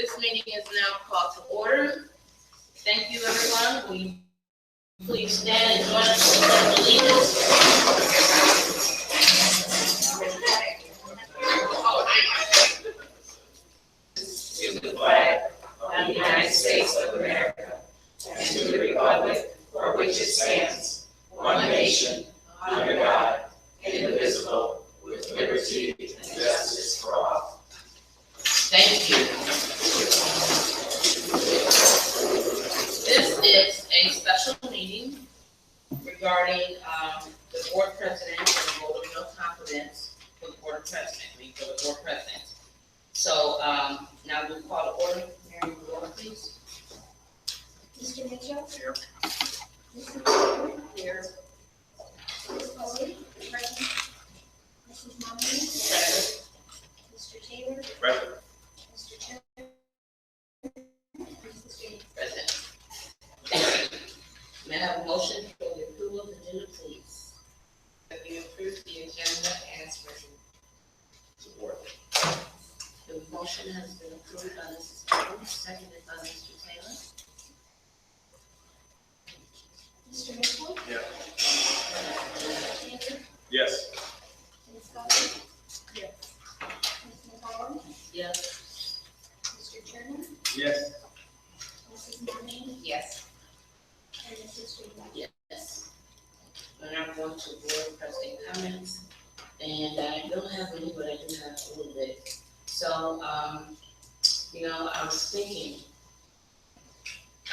This meeting is now called to order. Thank you, everyone. Will you please stand and join us in the pledge of allegiance? To the flag of the United States of America and to the republic for which it stands, one nation, under God, indivisible, with liberty and justice for all. Thank you. This is a special meeting regarding the board president and the vote of no confidence for the board president. So now we'll call to order. Mary, roll, please. Mr. Mitchell? Here. Mrs. Taylor? Here. Ms. Foley? Present. Mrs. Montgomery? Present. Mr. Taylor? Present. Mr. Turner? Mrs. Green? Present. Thank you. May I have a motion for the approval of the agenda, please? That we approve the agenda as written. Support. The motion has been approved by Mrs. Taylor, seconded by Mr. Taylor. Mr. Mitchell? Yeah. Mr. Taylor? Yes. Ms. Foley? Yes. Ms. McCollum? Yes. Mr. Turner? Yes. Mrs. Montgomery? Yes. And Mrs. Green? Yes. We're now going to board president comments, and I don't have any, but I do have a little bit. So, I was thinking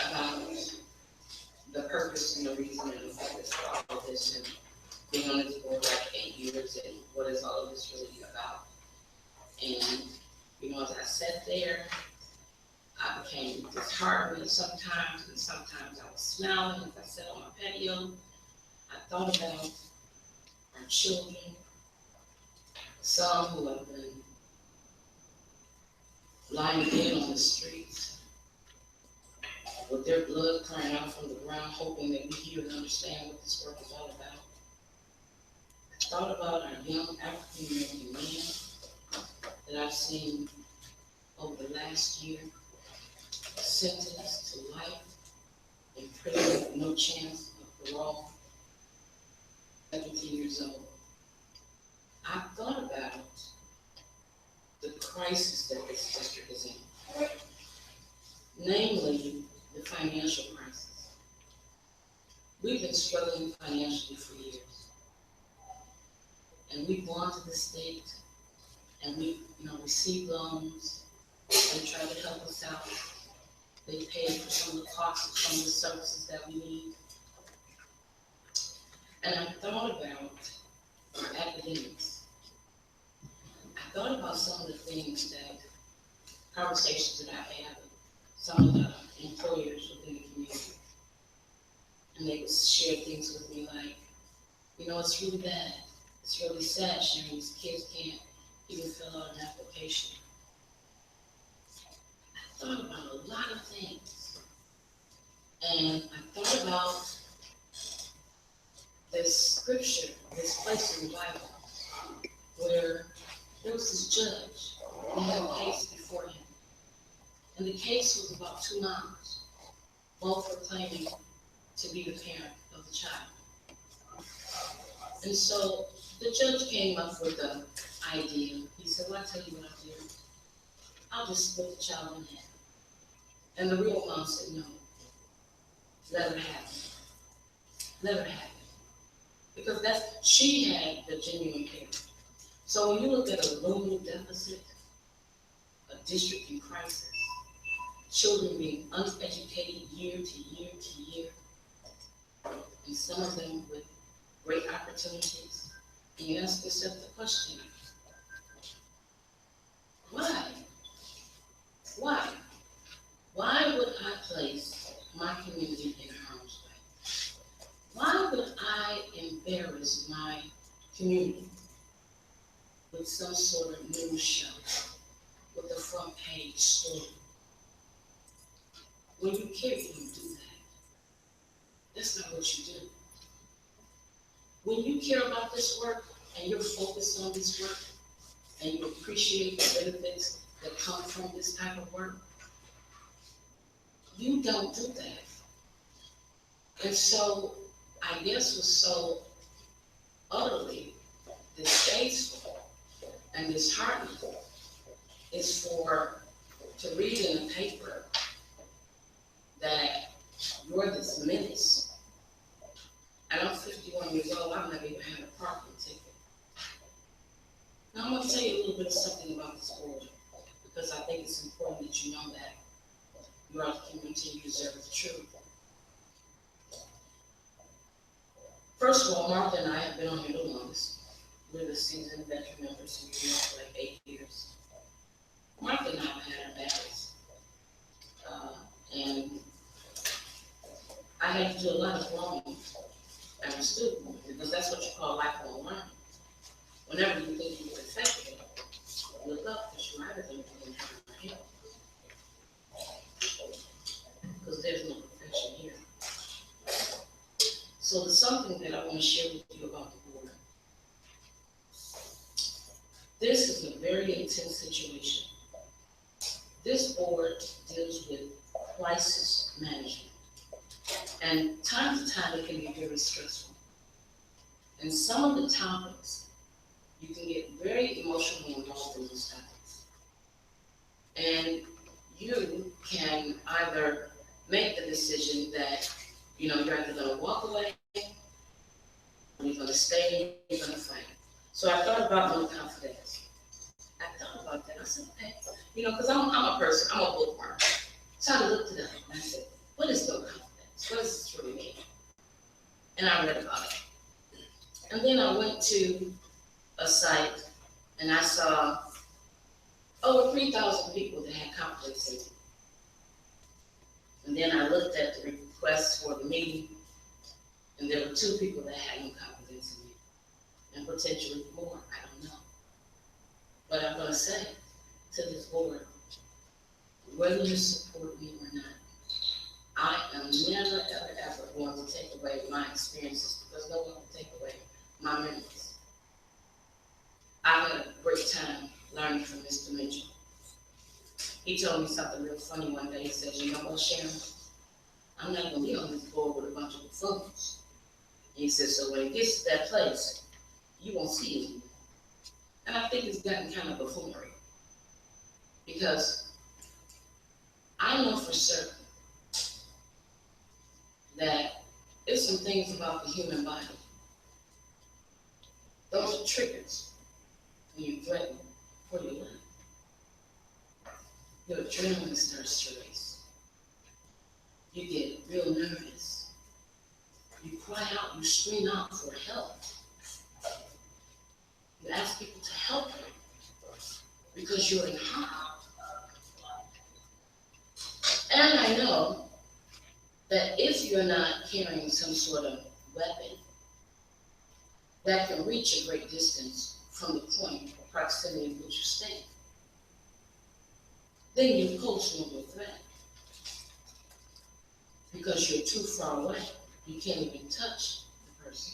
about the purpose and the reason and the focus for all of this, and being on this board like 8 years, and what is all of this really about. And, as I sat there, I became disheartened sometimes, and sometimes I was smiling as I sat on my patio. I thought about our children, some who have been lying dead on the streets with their blood crying out from the ground, hoping that we hear and understand what this work is all about. I thought about our young African-American men that I've seen over the last year, sentenced to life in prison with no chance of parole, 17 years old. I thought about the crisis that this district is in, namely the financial crisis. We've been struggling financially for years, and we've gone to the state and we've received loans. They try to help us out. They pay for some of the costs of some of the services that we need. And I thought about our academics. I thought about some of the things conversations that I've had with some of the employers within the community. And they would share things with me like, it's really bad. It's really sad, Sharon. These kids can't even fill out an application. I thought about a lot of things. And I thought about this scripture, this place in the Bible, where there was this judge who had a case before him. And the case was about 2 moms. Both were claiming to be the parent of the child. And so the judge came up with the idea. He said, well, I'll tell you what I'll do. I'll just split the child in half. And the real mom said, no, let her have it. Let her have it. Because she had the genuine parent. So when you look at a looming deficit, a district in crisis, children being uneducated year to year to year, and some of them with great opportunities, and you ask yourself the question, why? Why? Why would I place my community in harm's way? Why would I embarrass my community with some sort of news show with a front page story? When you care, you don't do that. That's not what you do. When you care about this work and you're focused on this work and you appreciate the benefits that come from this type of work, You don't do that. And so, I guess was so utterly distasteful and disheartening is to read in the paper that you're this menace. And I'm 51 years old, I've never even had a parking ticket. Now I'm gonna tell you a little bit of something about this board, because I think it's important that you know that you are the community, you deserve the truth. First of all, Martha and I have been on here the longest. We're the seasoned veteran members who've been here for like 8 years. Martha and I have had our battles. And I had to do a lot of growing. And I'm still growing, because that's what you call lifelong learning. Whenever you think you're perfected, look up, because you might have been having help. Because there's no perfection here. So there's something that I want to share with you about the board. This is a very intense situation. This board deals with crisis management. And time to time, it can be very stressful. And some of the topics, you can get very emotionally involved in those topics. And you can either make the decision that, you're either going to walk away, or you're going to stay, you're going to fight. So I thought about no confidence. I thought about that. I said, okay, because I'm a person, I'm a bookworm. So I looked it up and I said, what is no confidence? What does this really mean? And I read about it. And then I went to a site and I saw over 3,000 people that had confidence in me. And then I looked at the requests for the meeting, and there were 2 people that had no confidence in me, and potentially more, I don't know. But I'm going to say to this board, whether you support me or not, I am never, ever, ever going to take away my experiences, because no one will take away my memories. I had a great time learning from Mr. Mitchell. He told me something real funny one day. He said, you know what, Sharon? I'm not going to be on this board with a bunch of buffoons. And he said, so when it gets to that place, you won't see it anymore. And I think it's gotten kind of buffoonery. Because I know for certain that there's some things about the human body. Those are triggers when you threaten for your life. Your adrenaline starts to race. You get real nervous. You cry out, you scream out for help. You ask people to help you because you're in harm. And I know that if you're not carrying some sort of weapon that can reach a great distance from the point of proximity in which you stand, then you pose no real threat. Because you're too far away. You can't even touch the person.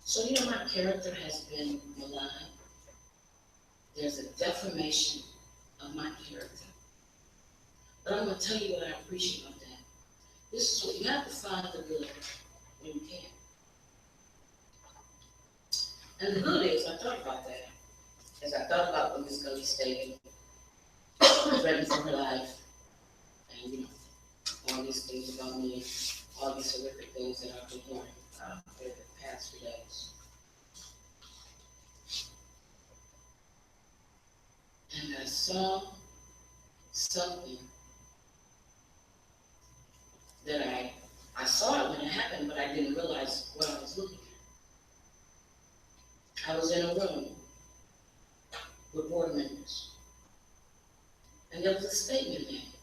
So my character has been maligned. There's a defamation of my character. But I'm going to tell you what I appreciate about that. This is what you have to find the good when you can. And the good is, I thought about that. As I thought about when Miss Gully stated, threatened for her life, and all these things about me, all these horrific things that I've been hearing over the past few days. And I saw something that I saw it when it happened, but I didn't realize what I was looking at. I was in a room with board members, and there was a statement made.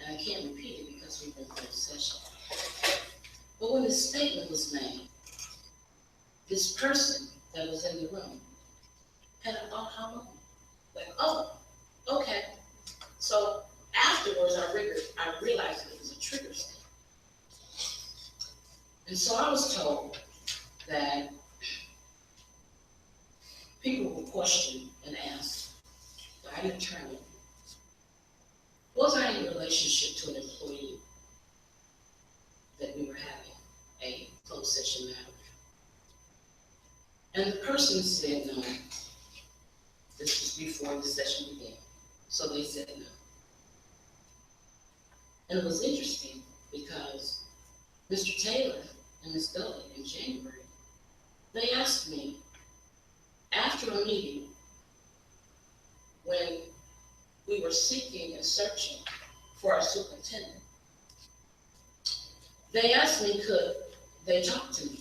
And I can't repeat it because we've been through a session. But when the statement was made, this person that was in the room had an aha moment. Like, oh, okay. So afterwards, I realized it was a trigger statement. And so I was told that people will question and ask, by an attorney, was I in a relationship to person said no. This was before the session began. So they said no. And it was interesting because Mr. Taylor and Ms. Gully in January, they asked me after a meeting when we were seeking and searching for our superintendent, they asked me could they talk to me,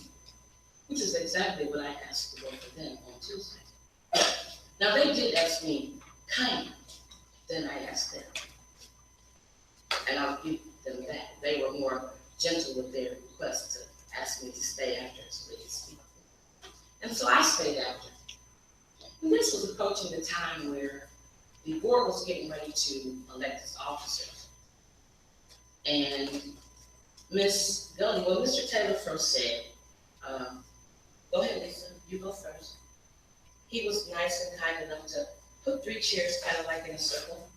which is exactly what I asked the both of them on Tuesday. Now they did ask me kinder than I asked them, and I'll give them that. They were more gentle with their request to ask me to stay after so they could speak. And so I stayed after. And this was approaching the time where the board was getting ready to elect its officers. And Ms. Gully, well, Mr. Taylor first said, go ahead, Lisa, you go first. He was nice and kind enough to put 3 chairs kind of like in a circle,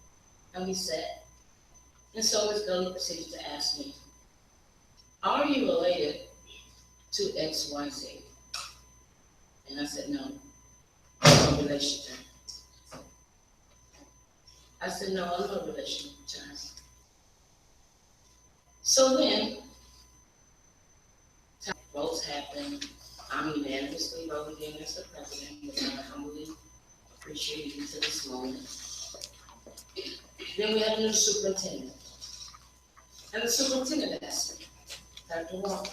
and we sat. And so Ms. Gully proceeded to ask me, are you related to XYZ? And I said, no, no relation to her. I said, no, I'm no relation to her. So then, votes happened. I'm unanimously voted in as the president, which I humbly appreciate you to this moment. Then we had a new superintendent. And the superintendent asked me, Dr. Walker,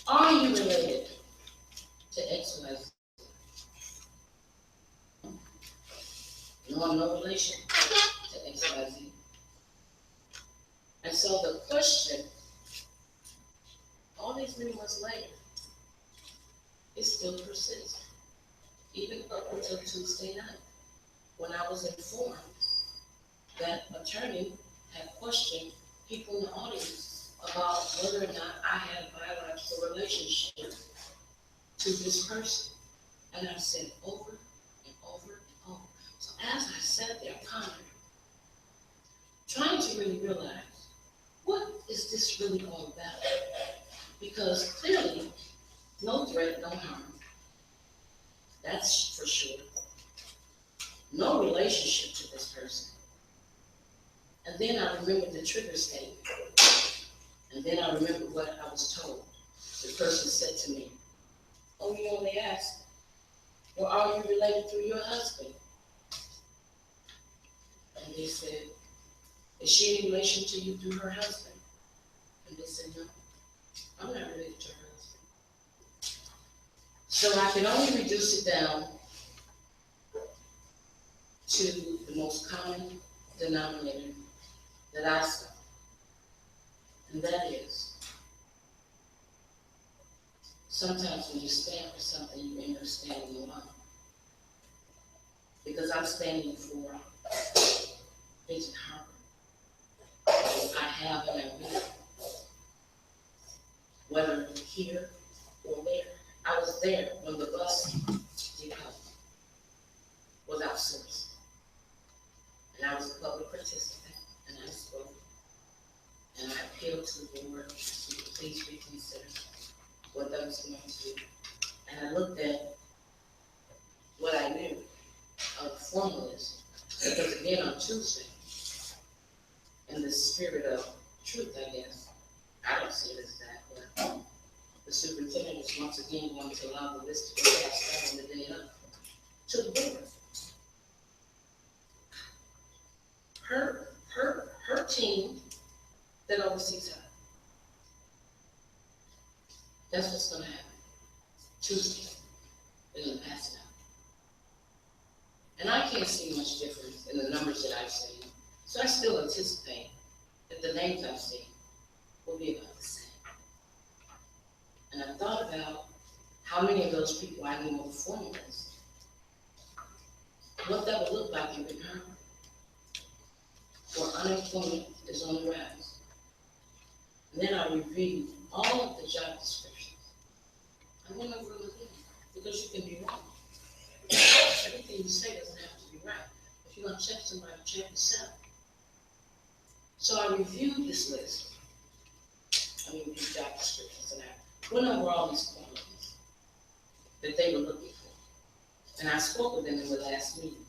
are you related to XYZ? No, I'm no relation to XYZ. And so the question, all these many months later, it still persists, even up until Tuesday night, when I was informed that attorney had questioned people in the audience about whether or not I had a biological relationship to this person. And I said over and over and over. So as I sat there pondering, trying to really realize, what is this really all about? Because clearly, no threat, no harm. That's for sure. No relationship to this person. And then I remembered the trigger statement. And then I remembered what I was told. The person said to me, oh, you only asked, well, are you related through your husband? And they said, is she in relation to you through her husband? And they said, no, I'm not related to her husband. So I can only reduce it down to the most common denominator that I saw. And that is, sometimes when you stand for something, you end up standing alone. Because I'm standing for Benton Harbor. I have and I will. Whether here or there. I was there when the bus depot was outsourced. And I was a public participant, and I spoke. And I appealed to the board to please reconsider what that was going to do. And I looked at what I knew of formalism, because again on Tuesday, in the spirit of truth, I guess, I don't see it as that, but the superintendent is once again going to allow the list to be passed out on the day up to the board. Her team that oversees her. That's what's going to happen Tuesday. They're going to pass it out. And I can't see much difference in the numbers that I've seen. So I still anticipate that the names I've seen will be about the same. And I thought about how many of those people I knew on the formulas, what that would look like in Benton Harbor, where unemployment is on the rise. And then I reviewed all of the job descriptions. I went over them again, because you can be wrong. Everything you say doesn't have to be right. If you're going to check somebody, check yourself. So I reviewed this list. I reviewed job descriptions, and I went over all these qualities. that they were looking for. And I spoke with them in the last meeting.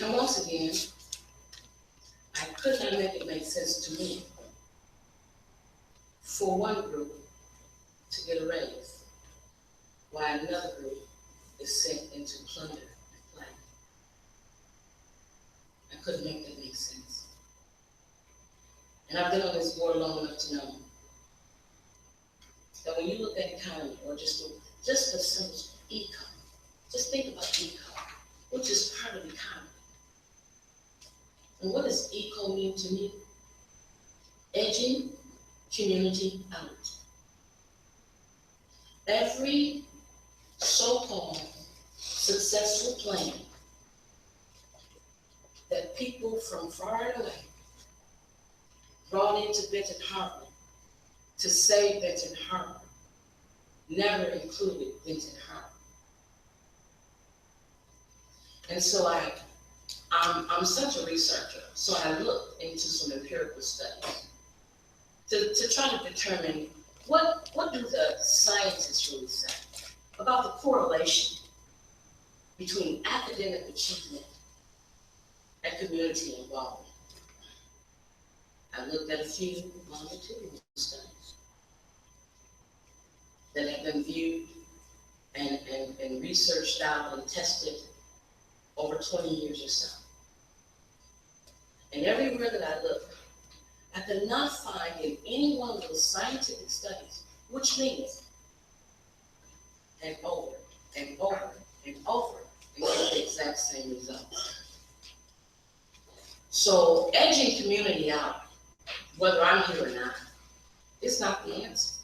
And once again, I could not make it make sense to me for one group to get a raise, while another group is sent into plunder and flight. I couldn't make that make sense. And I've been on this board long enough to know that when you look at economy, or just the simple econ, just think about econ, which is part of economy. And what does eco mean to me? Edging community out. Every so-called successful plan that people from far and away brought into Benton Harbor to save Benton Harbor never included Benton Harbor. And so I'm such a researcher, so I looked into some empirical studies to try to determine what do the scientists really say about the correlation between academic achievement and community involvement. I looked at a few longitudinal studies that have been viewed and researched out and tested over 20 years or so. And everywhere that I looked, I could not find in any one of those scientific studies, which means and over and over and over and get the exact same results. So edging community out, whether I'm here or not, it's not the answer.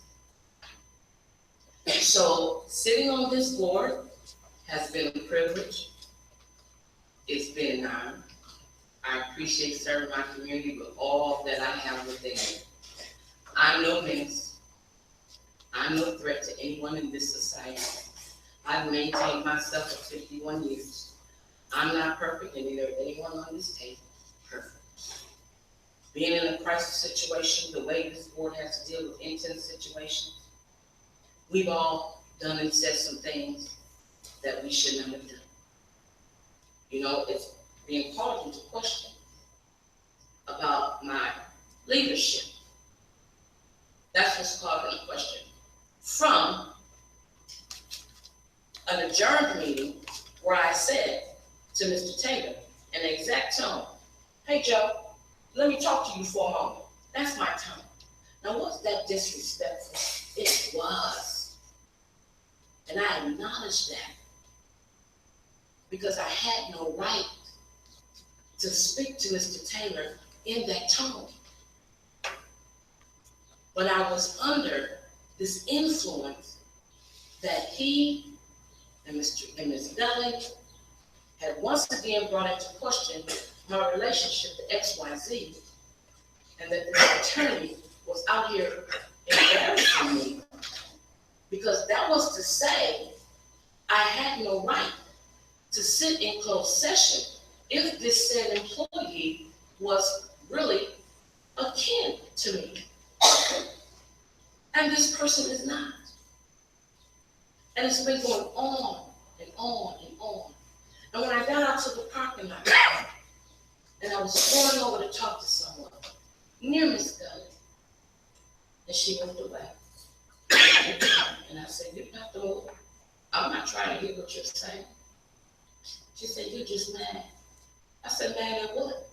So sitting on this board has been a privilege. It's been an honor. I appreciate serving my community with all that I have within. I'm no menace. I'm no threat to anyone in this society. I've maintained myself for 51 years. I'm not perfect, and neither anyone on this table perfect. Being in a crisis situation, the way this board has to deal with intense situations, we've all done and said some things that we should not have done. You know, it's being called into question about my leadership. That's what's called into question. From an adjourned meeting where I said to Mr. Taylor in the exact tone, "Hey Joe, let me talk to you for a moment." That's my tone. Now was that disrespectful? It was. And I acknowledge that because I had no right to speak to Mr. Taylor in that tone. But I was under this influence that he and Ms. Belling had once again brought into question my relationship to XYZ, and that the attorney was out here embarrassing me, because that was to say I had no right to sit in closed session if this said employee was really akin to me. And this person is not. And it's been going on and on and on. And when I got out to the parking lot and I was going over to talk to someone near Miss Gully, and she moved away. And I said, "You have to move. I'm not trying to hear what you're saying." She said, "You're just mad." I said, "Mad at what?"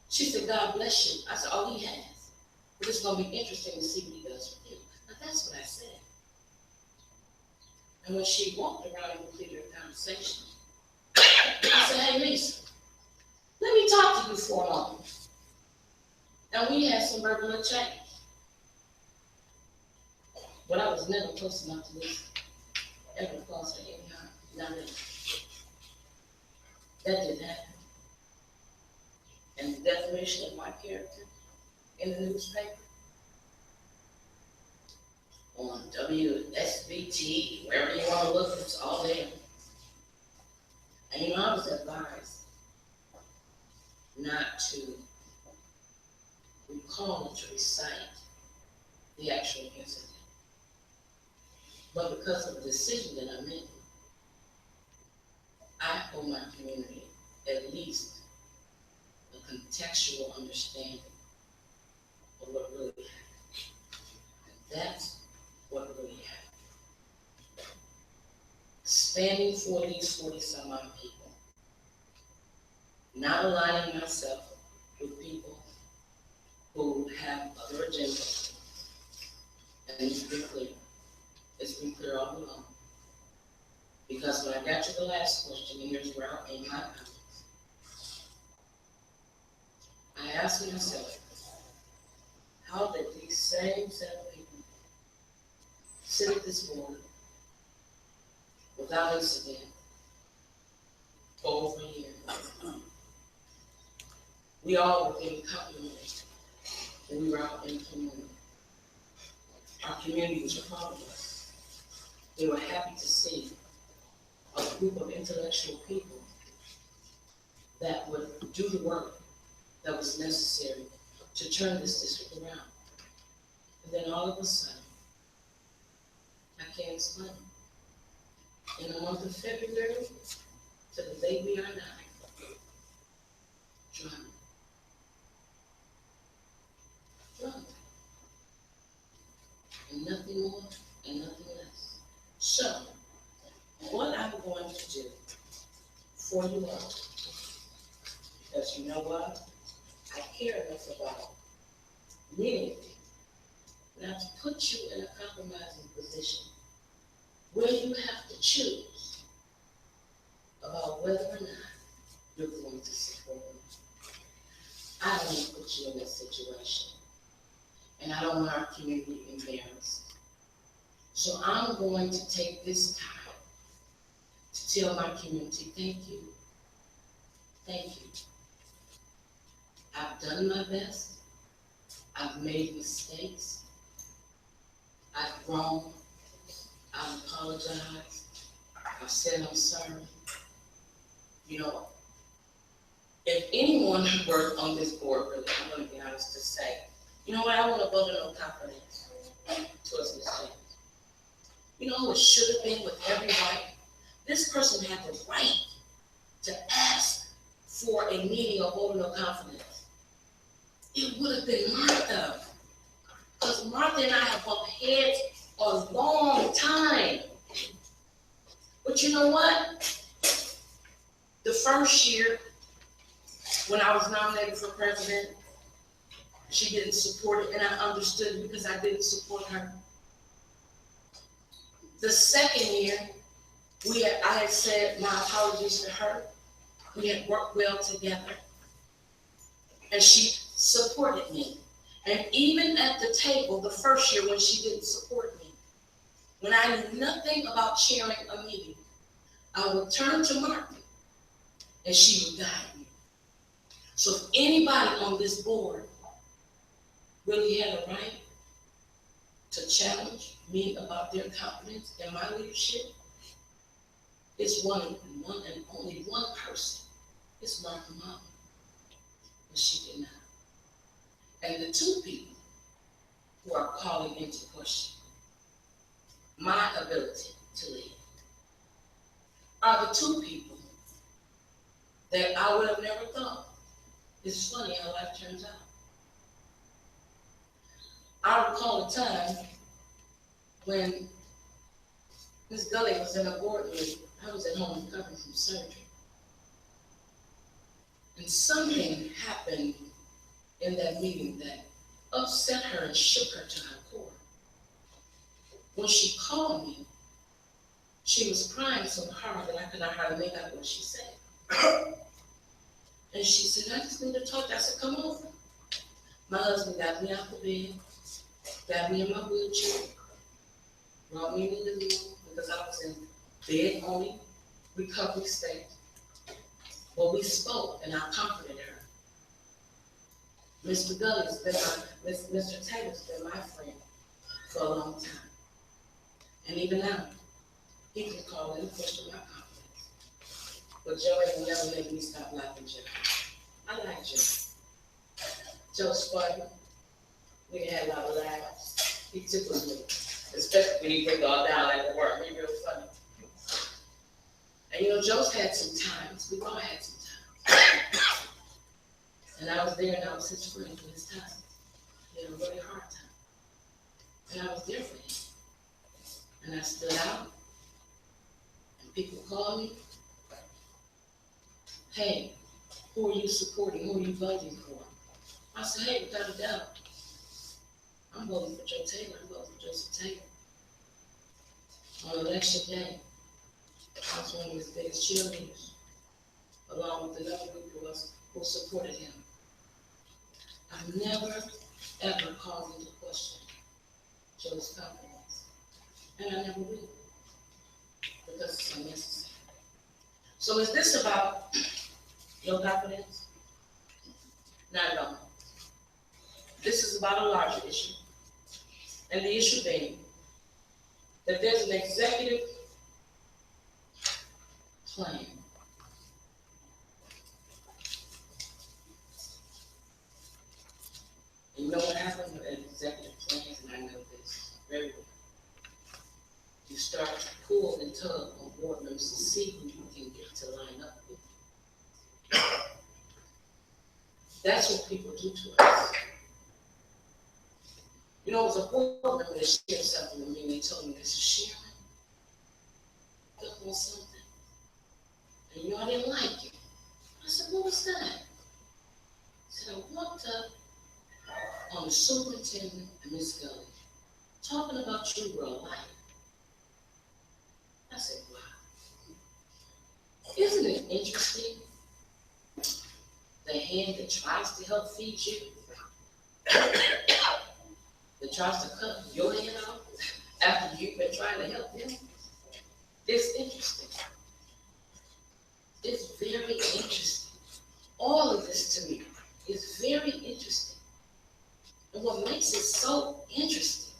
She said, "God bless you." I said, "Oh, he has. But it's going to be interesting to see what he does with you." Now, that's what I said. And when she walked around and completed her conversation, I said, "Hey, Lisa, let me talk to you for a moment." And we had some verbal exchange. But I was never close enough to Lisa ever cause her any harm. Not really. That didn't happen. And the defamation of my character in the newspaper, on WSBT, wherever you want to look, it's all there. And you know, I was advised not to recall or to recite the actual incident. But because of the decision that I made, I owe my community at least a contextual understanding of what really happened. And that's what really happened. Standing for these 40-some odd people, not aligning myself with people who have other agendas, and it's been clear. It's been clear all along. Because when I got to the last question, and here's where I'll end my comments, I asked myself, how did these same set of people sit at this board without incident for over a year? We all were getting complimented when we were out in the community. Our community was proud of us. They were happy to see a group of intellectual people that would do the work that was necessary to turn this district around. And then all of a sudden, I can't explain it. In the month of February, to the day we are now, drama. Drama. And nothing more and nothing less. So, what I'm going to do for you all, because you know what? I care enough about many things, not to put you in a compromising position where you have to choose about whether or not you're going to support me. I don't want to put you in that situation, and I don't want our community embarrassed. So I'm going to take this time to tell my community, thank you. Thank you. I've done my best. I've made mistakes. I've grown. I've apologized. I've said I'm sorry. You know, if anyone who worked on this board, really, I'm going to be honest to say, you know what, I want to vote in no confidence towards Ms. James. You know who it should have been with every right? This person had the right to ask for a meeting of vote of no confidence. It would have been Martha. Because Martha and I have bumped heads a long time. But you know what? The first year, when I was nominated for president, she didn't support it, and I understood it because I didn't support her. The second year, I had said my apologies to her. We had worked well together, and she supported me. And even at the table, the first year when she didn't support me, when I knew nothing about chairing a meeting, I would turn to Martha, and she would guide me. So if anybody on this board really had a right to challenge me about their confidence in my leadership, it's one and only one person. It's Martha Mama. But she did not. And the two people who are calling into question my ability to lead are the two people that I would have never thought. It's funny how life turns out. I recall a time when Ms. Gully was in a board meeting. I was at home recovering from surgery. And something happened in that meeting that upset her and shook her to her core. When she called me, she was crying so hard that I could not hardly make out what she said. And she said, I just need to talk. I said, come over. My husband got me out the bed, got me in my wheelchair, brought me in the living room because I was in bed only recovery state. But we spoke and I comforted her. Mr. Gully's been Mr. Taylor's been my friend for a long time. And even now, he can call in and question my confidence. But Joe ain't never made me stop liking Joe. I like Joe. Joe's funny. We had a lot of laughs. He tickled me. especially when you break it all down like the word, be real funny. And you know, Joe's had some times, we've all had some times. And I was there and I was his friend for his time. He had a really hard time. And I was there for him. And I stood out, and people called me, hey, who are you supporting? Who are you voting for? I said, hey, without a doubt, I'm voting for Joe Taylor. I'm voting for Joseph Taylor. On election day, I was one of his biggest cheerleaders, along with another group of us who supported him. I've never, ever called into question Joe's confidence. And I never will, because it's unnecessary. So is this about your confidence? Not at all. This is about a larger issue. And the issue being that there's an executive plan. And you know what happens with an executive plan, and I know this very well. You start to pull and tug on board members to see who you can get to line up with you. That's what people do to us. You know, it was a board member that shared something with me, and they told me, this is Sharon, up on something. And you know, I didn't like it. I said, what was that? I said, I walked up on the superintendent and Miss Gully, talking about you were alike. I said, wow. Isn't it interesting? The hand that tries to help feed you, that tries to cut your hand off after you've been trying to help them. It's interesting. It's very interesting. All of this to me is very interesting. And what makes it so interesting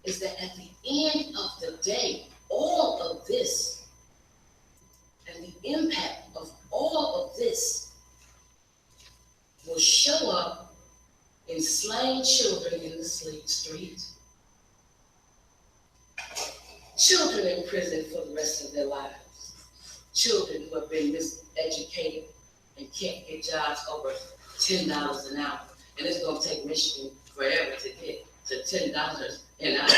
is that at the end of the day, all of this and the impact of all of this will show up in slain children in the streets, children in prison for the rest of their lives, children who have been miseducated and can't get jobs over $10 an hour. And it's going to take Michigan forever to get to $10 an hour.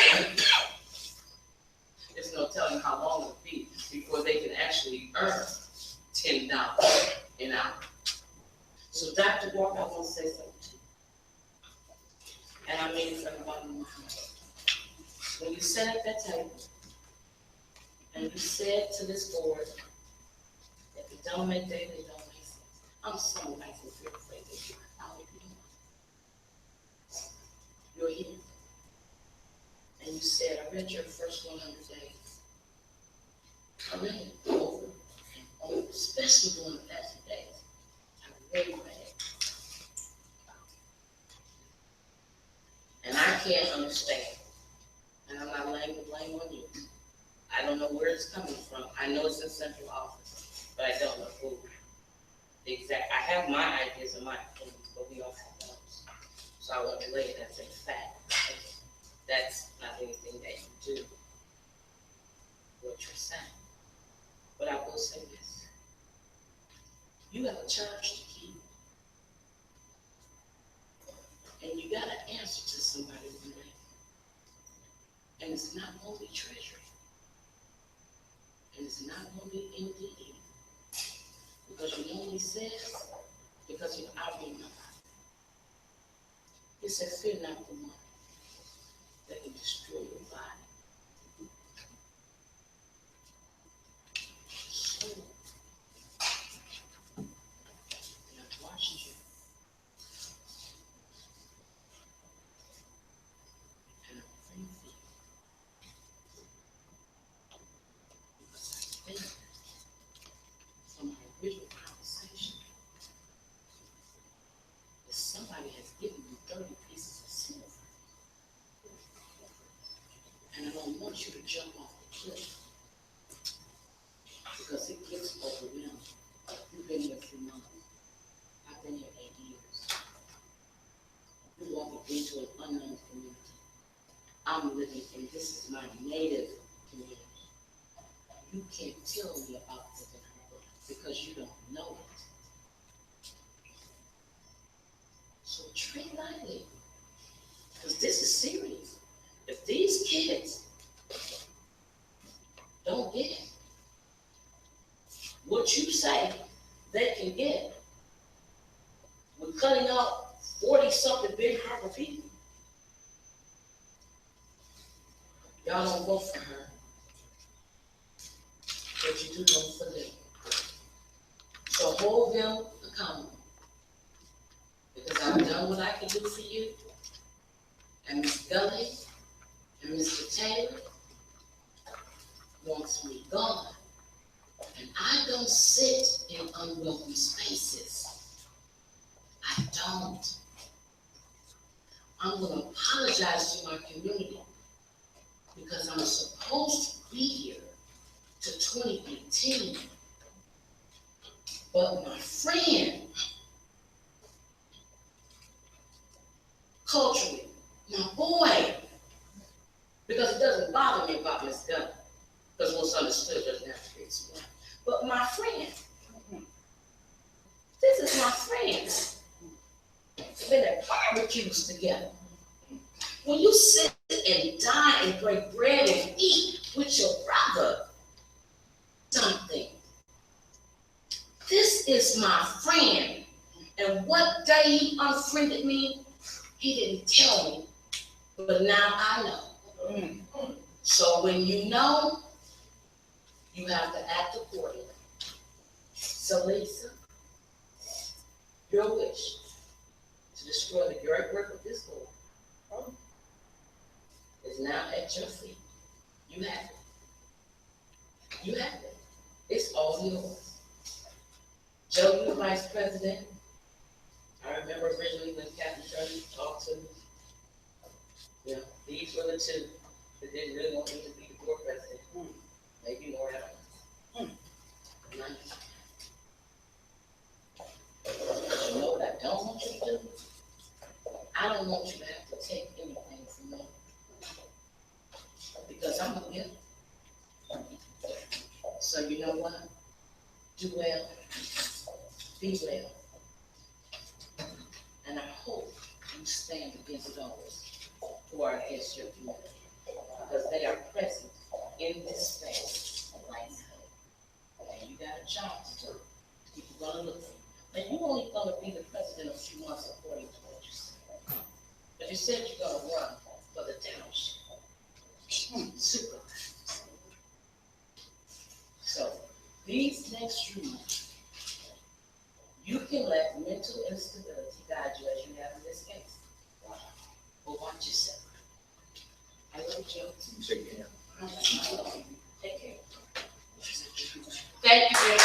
It's no telling how long it'll be before they can actually earn $10 an hour. So Dr. Walker, I want to say something to you. And I mean it from the bottom of my heart. When you sat at that table and you said to this board, if it don't make data, it don't make sense. I'm so nice and feel afraid that you I hope you don't. You're here. And you said, I read your first 100 days. I read it over and over, especially during the past few days. I really read it. And I can't understand. And I'm not laying the blame on you. I don't know where it's coming from. I know it's in central office, but I don't know who. I have my ideas and my opinions, but we all have those. So I want to lay it as a fact. That's not anything that you do, what you're saying. But I will say this. You have a charge to keep. And you got to answer to somebody one day. And it's not going to be Treasury. And it's not going to be NDE. Because you know what he says? Because you outdo my body. He said, fear not the one that can destroy your body. So, and I've watched you. And I'm praying for you. Because I think from our original conversation, that somebody has given you 30 pieces of silver. I'm living in, this is my native community. You can't tell me about the different because you don't know it. So treat lightly, because this is serious. If these kids don't get what you say they can get, we're cutting out 40-something big harbor people. Y'all don't vote for her, but you do vote for them. So hold them accountable. Because I've done what I can do for you. And Ms. Gully and Mr. Taylor wants me gone. And I don't sit in unwelcome spaces. I don't. I'm going to apologize to my community because I'm supposed to be here to 2018. But my friend, culturally, my boy, because it doesn't bother me about Miss Gunn, because what's understood doesn't have to be explained. But my friend, this is my friend. We've been at barbecues together. When you sit and dine and break bread and eat with your brother, something. This is my friend. And what day he unfriended me, he didn't tell me. But now I know. So when you know, you have to act accordingly. So Lisa, your wish to destroy the great work of this board is now at your feet. You have it. You have it. It's all yours. Joe, you were vice president. I remember originally when Captain Shirley talked to me. You know, these were the two that didn't really want me to be the board president. Maybe more else. But you know what I don't want you to do? I don't want you to have to take anything from me. Because I'm a giver. So you know what? Do well. Be well. And I hope you stand against those who are against your community. Because they are present in this space right now. And you got a job to do. People are going to look for you. And you're only going to be the president of a few months according to what you said. But you said you're going to run for the township. Super. So these next few months, you can let mental instability guide you as you have in this case. But watch yourself. I love you. Shake your hand. Take care. Thank you very much.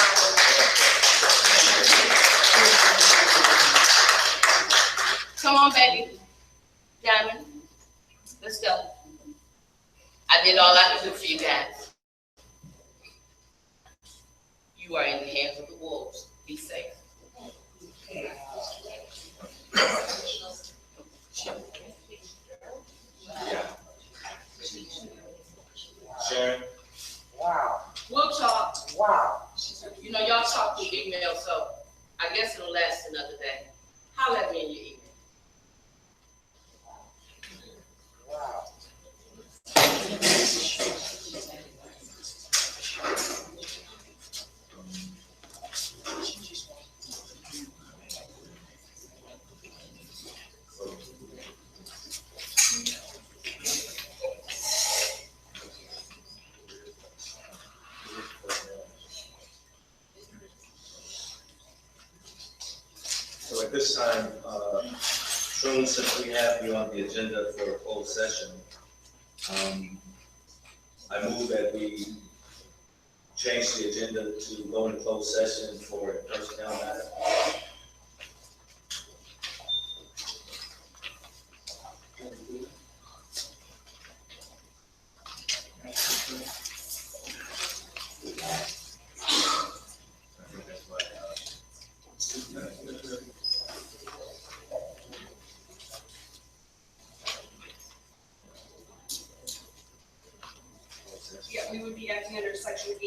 Come on, baby. Diamond. Let's go. I did all I could do for you guys. You are in the hands of the wolves. Be safe. Sharon? Wow. We'll talk. Wow. You know, y'all talk through email, so I guess it'll last another day. Holler at me in your email. Wow. So at this time, Shirley, since we have you on the agenda for a closed session, I move that we change the agenda to go into closed session for a personnel matter. I think that's what, acting under section 8A of the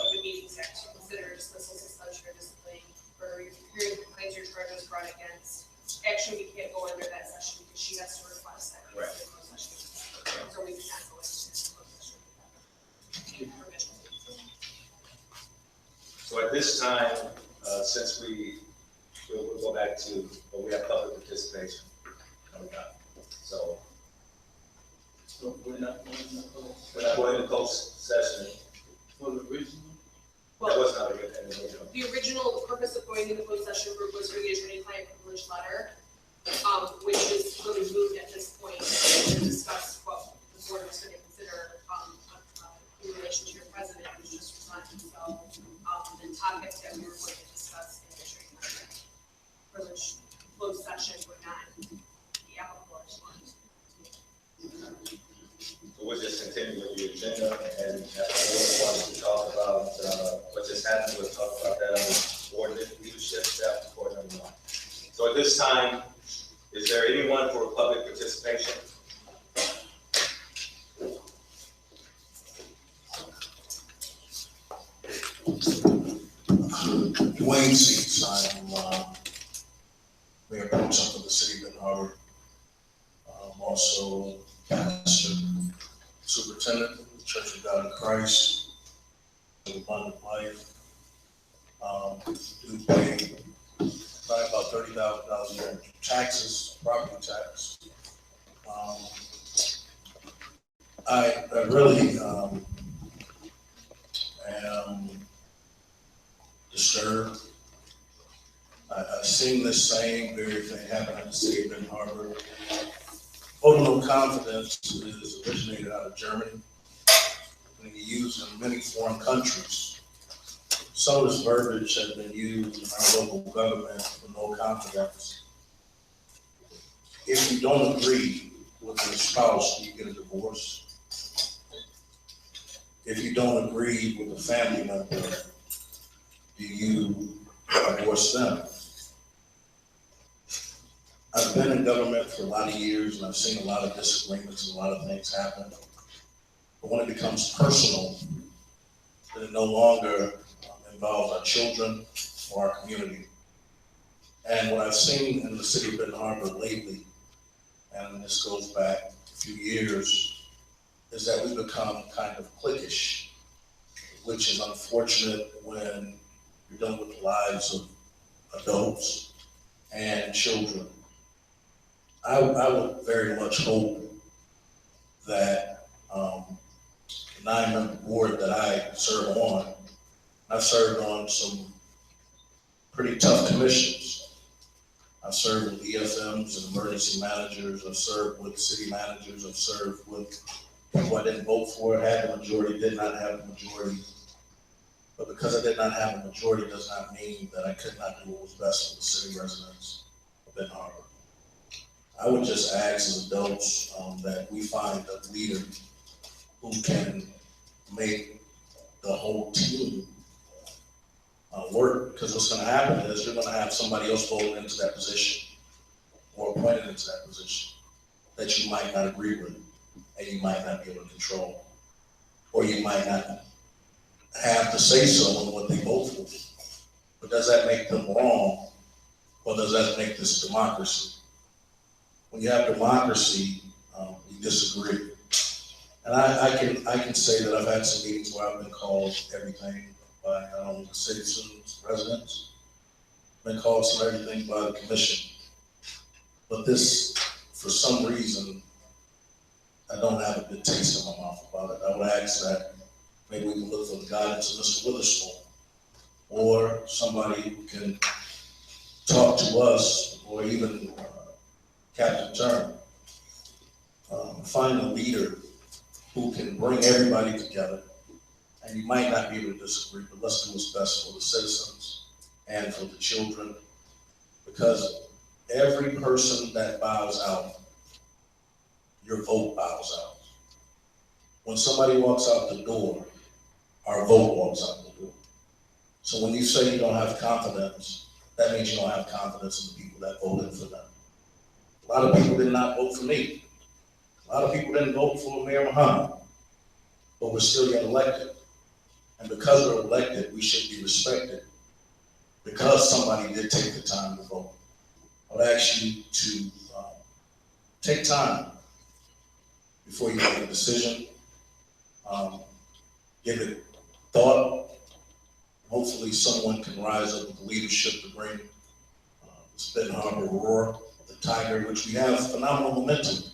Open Meetings Act to consider dismissal, suspension, or discipline for hearing complaints or charges brought against. Actually, we can't go under that section because she has to request that. Right. So we cannot go into closed session. So at this time, since we'll go back to, well, we have public participation coming up. So So we're not going to close we're not going to close session. for the original? That Well, was not a good thing. the original purpose of going to the closed session group was for the attorney-client privilege letter, which is really moved at this point to discuss what the board was going to consider, in relation to your president, who's just resigned. So, the topics that we were going to discuss in the attorney-client privilege closed session would not be applicable to one. So we'll just continue with the agenda, and if anyone wants to talk about what just happened, we'll talk about that on the board leadership staff report number 1. So at this time, is there anyone for public participation? Dwayne Seats, I'm Mayor Pro Tem of the City of Benton Harbor. I'm also pastor, superintendent of the Church of God in Christ, of Abundant Life. Do pay probably about $30,000 a year in taxes, property tax. I really am disturbed. I've seen this same very thing happen in the city of Benton Harbor. Vote of no confidence is originated out of Germany and used in many foreign countries. Some of this verbiage has been used in our local government for no confidence. If you don't agree with your spouse, you get a divorce. If you don't agree with a family member, do you divorce them? I've been in government for a lot of years, and I've seen a lot of disagreements and a lot of things happen. But when it becomes personal, then it no longer involves our children or our community. And what I've seen in the city of Benton Harbor lately, and this goes back a few years, is that we've become kind of cliquish, which is unfortunate when you're dealing with the lives of adults and children. I would very much hope that the 9-member board that I serve on, I've served on some pretty tough commissions. I've served with EFMs and emergency managers. I've served with city managers. I've served with people I didn't vote for, had the majority, did not have the majority. But because I did not have a majority does not mean that I could not do what was best for the city residents of Benton Harbor. I would just ask as adults that we find a leader who can make the whole team work, because what's going to happen is you're going to have somebody else voted into that position or appointed into that position that you might not agree with and you might not be able to control, or you might not have to say so in what they vote for. But does that make them wrong, or does that make this democracy? When you have democracy, you disagree. And I can say that I've had some meetings where I've been called everything by the citizens, residents, been called some everything by the commission. But this, for some reason, I don't have a good taste in my mouth about it. I would ask that maybe we can look for the guidance of Mr. Witherspoon, or somebody who can talk to us, or even Captain Turner. Find a leader who can bring everybody together. And you might not be able to disagree, but let's do what's best for the citizens and for the children. Because every person that bows out, your vote bows out. When somebody walks out the door, our vote walks out the door. So when you say you don't have confidence, that means you don't have confidence in the people that voted for them. A lot of people did not vote for me. A lot of people didn't vote for Mayor Muhammad, but we're still getting elected. And because we're elected, we should be respected because somebody did take the time to vote. I would ask you to take time before you make a decision. Give it thought. Hopefully someone can rise up with leadership to bring this Benton Harbor roar, the Tiger, which we have phenomenal momentum.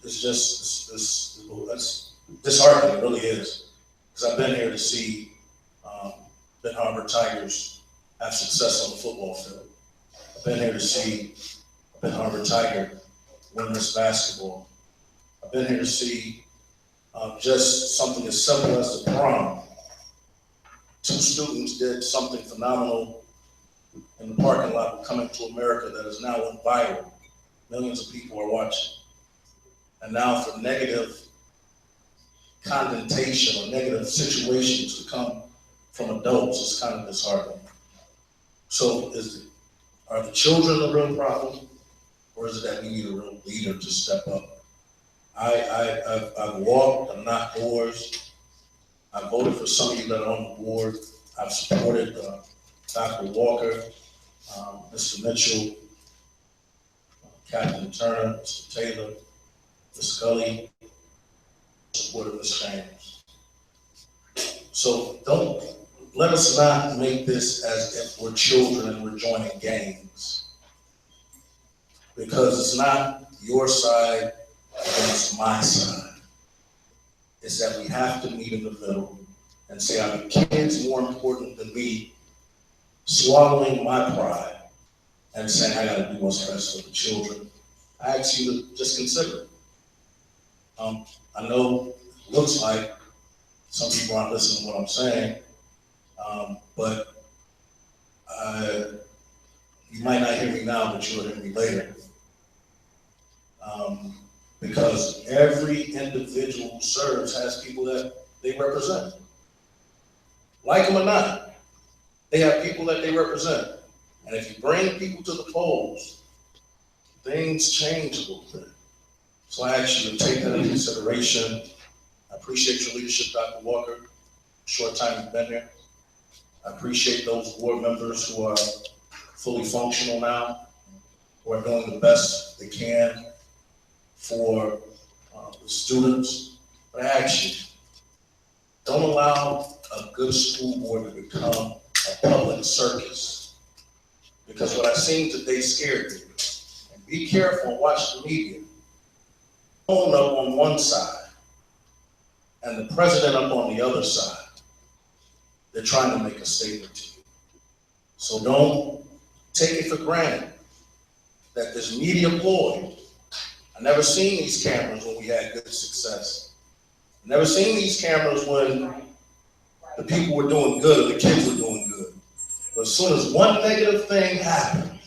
It's just, it's disheartening, it really is. Because I've been here to see Benton Harbor Tigers have success on the football field. I've been here to see Benton Harbor Tiger win this basketball. I've been here to see just something as simple as the prom. 2 students did something phenomenal in the parking lot of Coming to America that is now went viral. Millions of people are watching. And now for negative connotation or negative situations to come from adults is kind of disheartening. So are the children the real problem, or is it that we need a real leader to step up? I've walked, I've knocked doors, I voted for some of you that are on the board. I've supported Dr. Walker, Mr. Mitchell, Captain Turner, Mr. Taylor, Ms. Scully, supported Ms. James. So don't let us not make this as if we're children and we're joining gangs, because it's not your side against my side. It's that we have to meet in the middle and say, are the kids more important than me swallowing my pride and saying, I gotta do what's best for the children? I ask you to just consider it. I know it looks like some people aren't listening to what I'm saying, but you might not hear me now, but you'll hear me later. Because every individual who serves has people that they represent. Like them or not, they have people that they represent. And if you bring people to the polls, things change a little bit. So I ask you to take that into consideration. I appreciate your leadership, Dr. Walker. Short time you've been here. I appreciate those board members who are fully functional now, who are doing the best they can for the students. But I ask you, don't allow a good school board to become a public circus, because what I seen today scared me. And be careful and watch the media. Phone up on one side and the president up on the other side. They're trying to make a statement to you. So don't take it for granted that this media ploy. I never seen these cameras when we had good success. I never seen these cameras when the people were doing good or the kids were doing good. But as soon as one negative thing happened,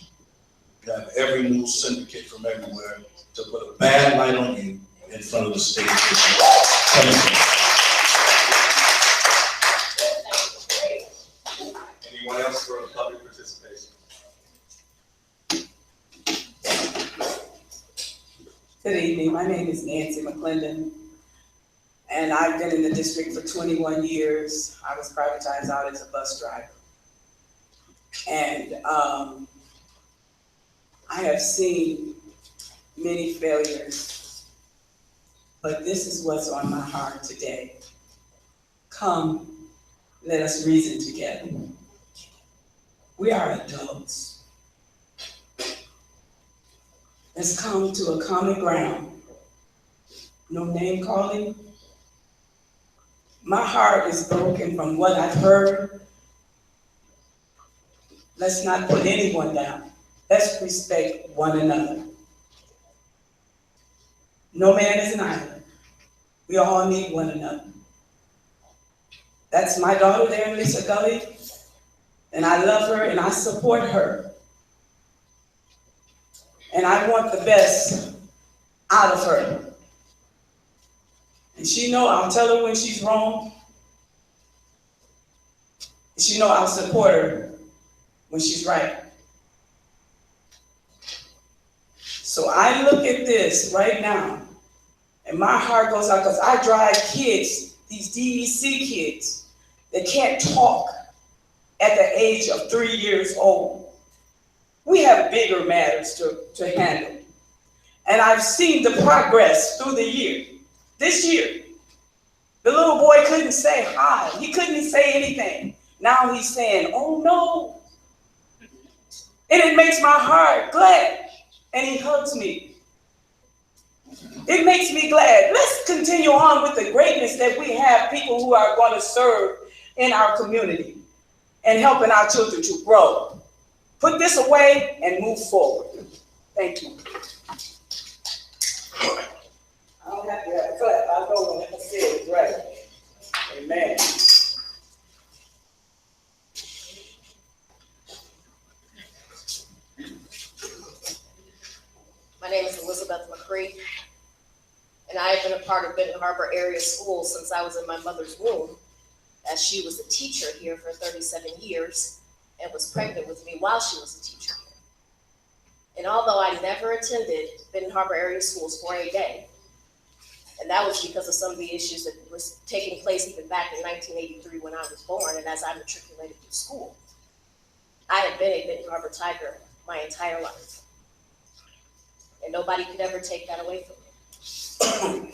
you have every news syndicate from everywhere to put a bad light on you in front of the stage. Anyone else for public participation? Good evening, my name is Nancy McClendon, and I've been in the district for 21 years. I was privatized out as a bus driver. And I have seen many failures, but this is what's on my heart today. Come, let us reason together. We are adults. Let's come to a common ground. No name calling. My heart is broken from what I've heard. Let's not put anyone down. Let's respect one another. No man is an island. We all need one another. That's my daughter there, Lisa Gully, and I love her and I support her. And I want the best out of her. And she know I'll tell her when she's wrong. And she know I'll support her when she's right. So I look at this right now, and my heart goes out because I drive kids, these DEC kids, that can't talk at the age of 3 years old. We have bigger matters to handle. And I've seen the progress through the year. This year, the little boy couldn't say hi. He couldn't say anything. Now he's saying, oh no. And it makes my heart glad. And he hugs me. It makes me glad. Let's continue on with the greatness that we have, people who are going to serve in our community and helping our children to grow. Put this away and move forward. Thank you. I don't have to have a clap. I know when I say it's right. Amen. My name is Elizabeth McCree, and I have been a part of Benton Harbor area schools since I was in my mother's womb, as she was a teacher here for 37 years and was pregnant with me while she was a teacher here. And although I never attended Benton Harbor area schools for a day, and that was because of some of the issues that were taking place even back in 1983 when I was born and as I matriculated through school, I have been a Benton Harbor Tiger my entire life. And nobody could ever take that away from me.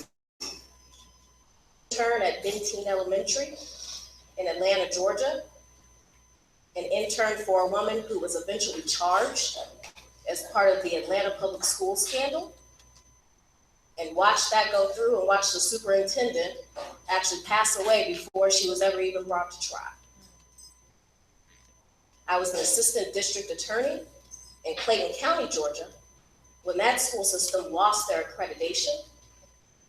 Intern at Benteen Elementary in Atlanta, Georgia. An intern for a woman who was eventually charged as part of the Atlanta Public School scandal. And watched that go through and watched the superintendent actually pass away before she was ever even brought to trial. I was an assistant district attorney in Clayton County, Georgia, when that school system lost their accreditation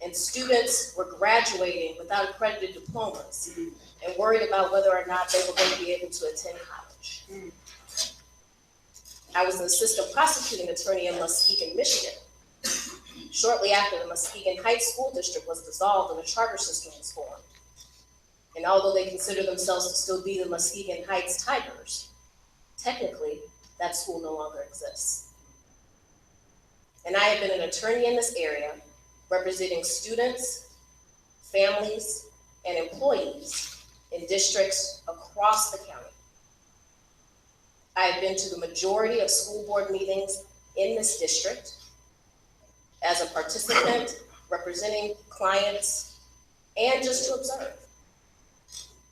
and students were graduating without accredited diplomas and worried about whether or not they were going to be able to attend college. I was an assistant prosecuting attorney in Muskegon, Michigan. Shortly after the Muskegon Heights School District was dissolved and a charter system was formed. And although they consider themselves to still be the Muskegon Heights Tigers, technically that school no longer exists. And I have been an attorney in this area representing students, families, and employees in districts across the county. I have been to the majority of school board meetings in this district as a participant, representing clients, and just to observe.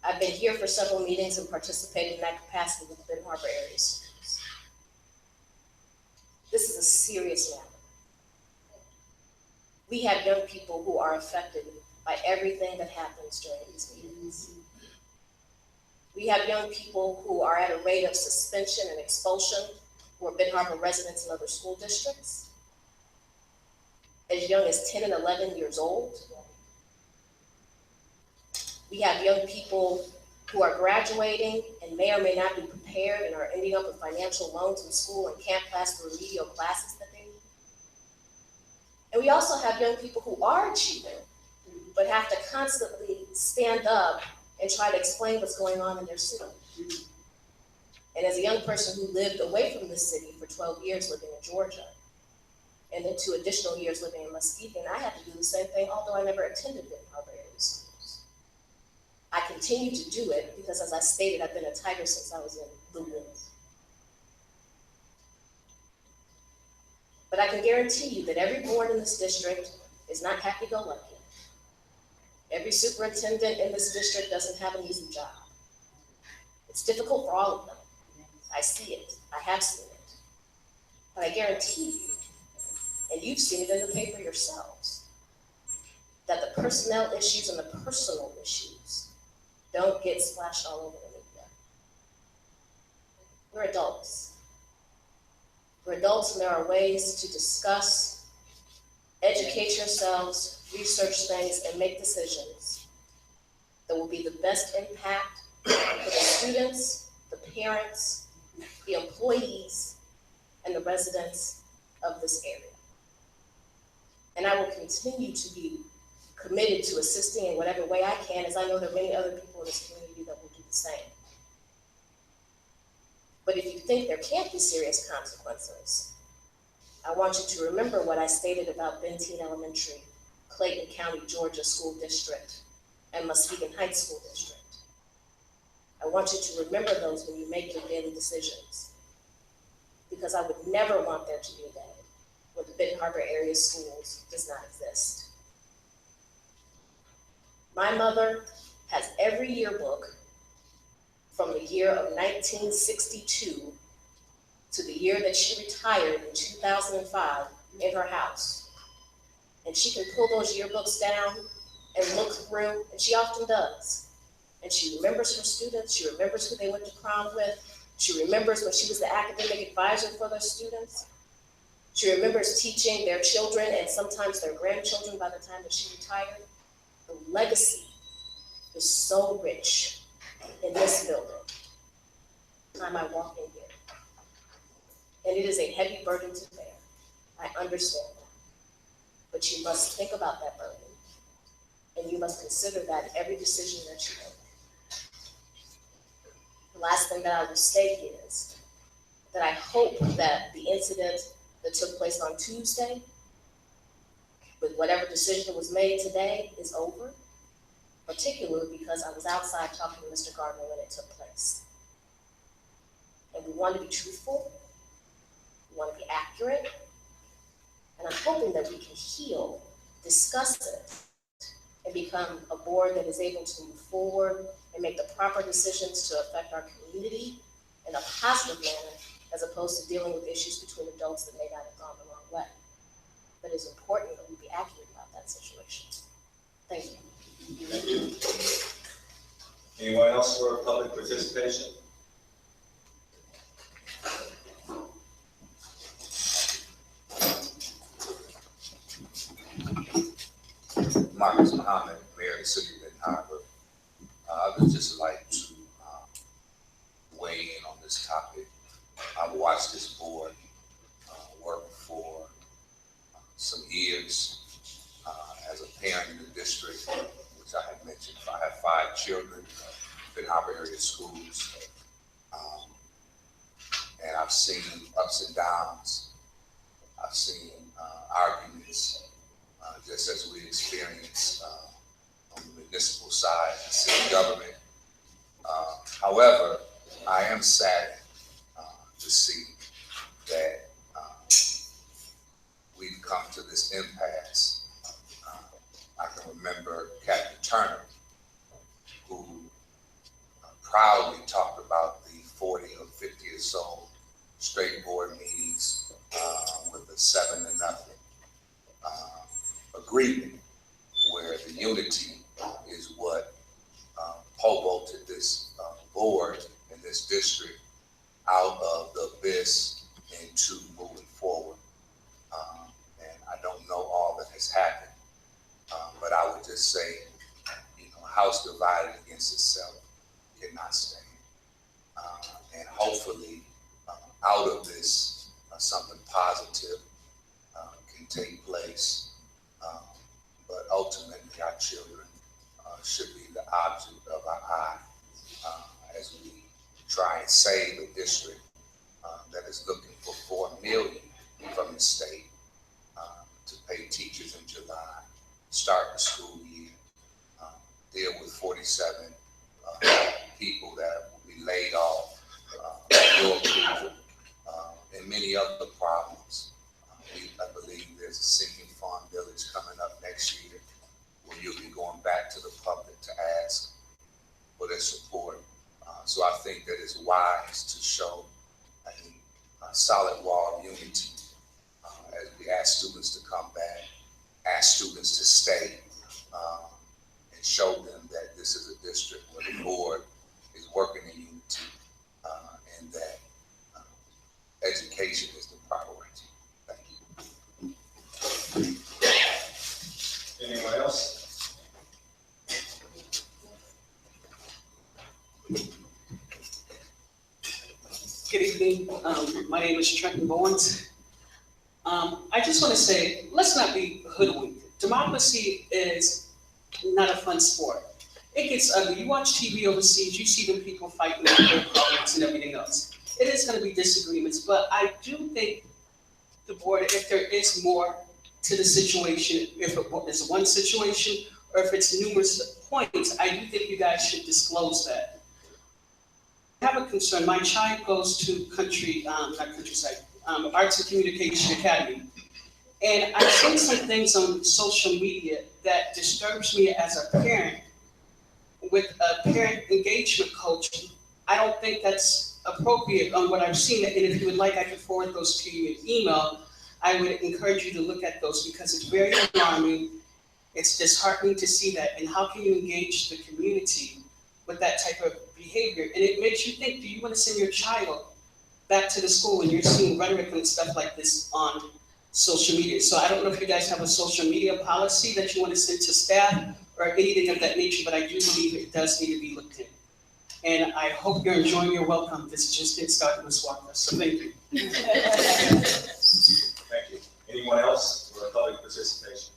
I've been here for several meetings and participated in that capacity with the Benton Harbor area schools. This is a serious matter. We have young people who are affected by everything that happens during these meetings. We have young people who are at a rate of suspension and expulsion who are Benton Harbor residents in other school districts, as young as 10 and 11 years old. We have young people who are graduating and may or may not be prepared and are ending up with financial loans in school and can't pass the remedial classes that they need. And we also have young people who are achieving, but have to constantly stand up and try to explain what's going on in their city. And as a young person who lived away from the city for 12 years living in Georgia, and then 2 additional years living in Muskegon, I had to do the same thing, although I never attended Benton Harbor area schools. I continue to do it because, as I stated, I've been a Tiger since I was in the womb. But I can guarantee you that every board in this district is not happy-go-lucky. Every superintendent in this district doesn't have an easy job. It's difficult for all of them. I see it. I have seen it. But I guarantee you, and you've seen it in the paper yourselves, that the personnel issues and the personal issues don't get splashed all over the media. We're adults. We're adults, and there are ways to discuss, educate yourselves, research things, and make decisions that will be the best impact for the students, the parents, the employees, and the residents of this area. And I will continue to be committed to assisting in whatever way I can, as I know there are many other people in this community that will do the same. But if you think there can't be serious consequences, I want you to remember what I stated about Benteen Elementary, Clayton County, Georgia School District, and Muskegon Heights School District. I want you to remember those when you make your daily decisions. Because I would never want there to be a day where the Benton Harbor area schools does not exist. My mother has every yearbook from the year of 1962 to the year that she retired in 2005 in her house. And she can pull those yearbooks down and look through, and she often does. And she remembers her students, she remembers who they went to prom with, she remembers when she was the academic advisor for their students. She remembers teaching their children and sometimes their grandchildren by the time that she retired. The legacy is so rich in this building. The time I walk in here. And it is a heavy burden to bear. I understand that. But you must think about that burden. And you must consider that in every decision that you make. The last thing that I will state is that I hope that the incident that took place on Tuesday, with whatever decision was made today, is over, particularly because I was outside talking to Mr. Gardner when it took place. And we want to be truthful, we want to be accurate, and I'm hoping that we can heal, discuss it, and become a board that is able to move forward and make the proper decisions to affect our community in a positive manner, as opposed to dealing with issues between adults that may not have gone the wrong way. But it's important that we be accurate about that situation. Thank you. Thank you. Anyone else for public participation? Marcus Muhammad, Mayor of the City of Benton Harbor. I would just like to weigh in on this topic. I've watched this board work for some years as a parent in the district, which I had mentioned. I have 5 children in Harbor area schools, and I've seen ups and downs. I've seen arguments, just as we experience on the municipal side, the city government. However, I am saddened to see that we've come to this impasse. I can remember Captain Turner, who proudly talked about the 40 or 50 or so straight board meetings with a 7-0 agreement, where the unity is what pole-vaulted this board in this district out of the abyss into moving forward. And I don't know all that has happened, but I would just say, a house divided against itself cannot stand. And hopefully, out of this, something positive can take place. But ultimately, our children should be the object of our eye as we try and save a district that is looking for $4 million from the state to pay teachers in July, start the school year, deal with 47 people that will be laid off, your approval, and many other problems. I believe there's a sinking farm village coming up next year where you'll be going back to the public to ask for their support. So I think that it's wise to show a solid wall of unity as we ask students to come back, ask students to stay, and show them that this is a district where the board is working in unity and that education is the priority. Anyone else? Good evening. My name is Trenton Bowens. I just want to say, let's not be hoodwinked. Democracy is not a fun sport. It gets ugly. You watch TV overseas, you see them people fighting over their problems and everything else. It is going to be disagreements, but I do think the board, if there is more to the situation, if it's one situation or if it's numerous points, I do think you guys should disclose that. have a concern. My child goes to Arts and Communication Academy. And I've seen some things on social media that disturbs me as a parent with a parent engagement coach. I don't think that's appropriate on what I've seen. And if you would like, I can forward those to you in email. I would encourage you to look at those because it's very alarming. It's disheartening to see that. And how can you engage the community with that type of behavior? And it makes you think, do you want to send your child back to the school when you're seeing rhetoric and stuff like this on social media? So I don't know if you guys have a social media policy that you want to send to staff or anything of that nature, but I do believe it does need to be looked in. And I hope you're enjoying your welcome. This just didn't start, Ms. Walker, so thank you. Thank you. Anyone else for public participation?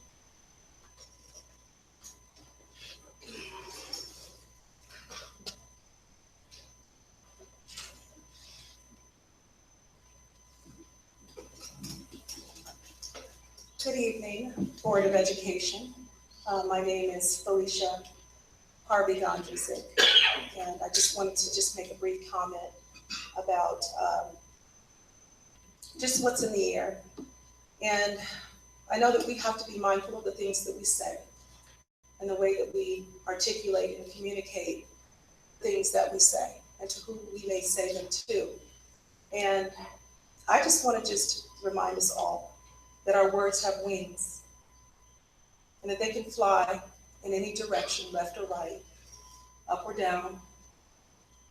Good evening, Board of Education. My name is Felicia Harvey Gondrusik, and I just wanted to just make a brief comment about just what's in the air. And I know that we have to be mindful of the things that we say and the way that we articulate and communicate things that we say and to who we may say them to. And I just want to just remind us all that our words have wings and that they can fly in any direction, left or right, up or down,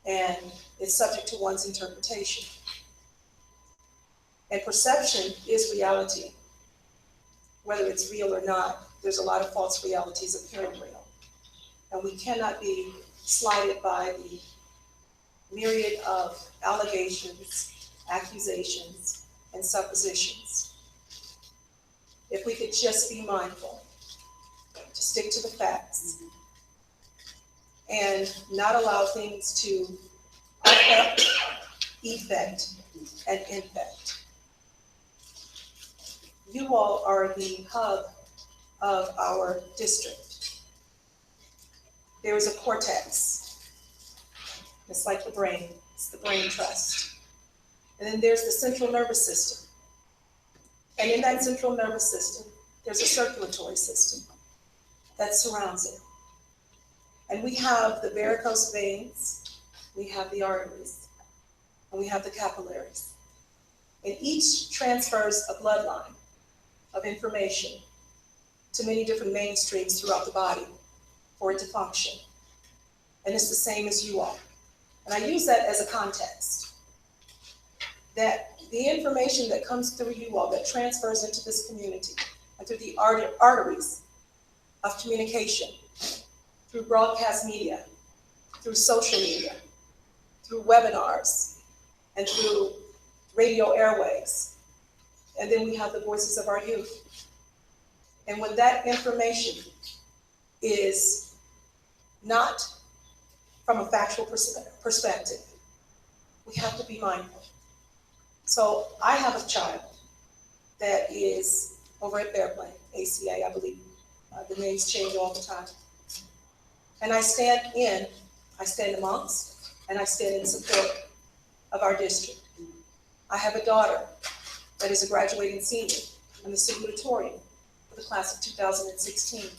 and it's subject to one's interpretation. And perception is reality. Whether it's real or not, there's a lot of false realities appearing real. And we cannot be slighted by the myriad of allegations, accusations, and suppositions. If we could just be mindful to stick to the facts and not allow things to affect, effect, and infect. You all are the hub of our district. There is a cortex. It's like the brain. It's the brain trust. And then there's the central nervous system. And in that central nervous system, there's a circulatory system that surrounds it. And we have the varicose veins, we have the arteries, and we have the capillaries. And each transfers a bloodline of information to many different mainstreams throughout the body for it to function. And it's the same as you all. And I use that as a context, that the information that comes through you all, that transfers into this community, and through the arteries of communication, through broadcast media, through social media, through webinars, and through radio airwaves. And then we have the voices of our youth. And when that information is not from a factual perspective, we have to be mindful. So I have a child that is over at Fairplay, ACA, I believe. The names change all the time. And I stand amongst, and I stand in support of our district. I have a daughter that is a graduating senior in the salutatorian for the class of 2016.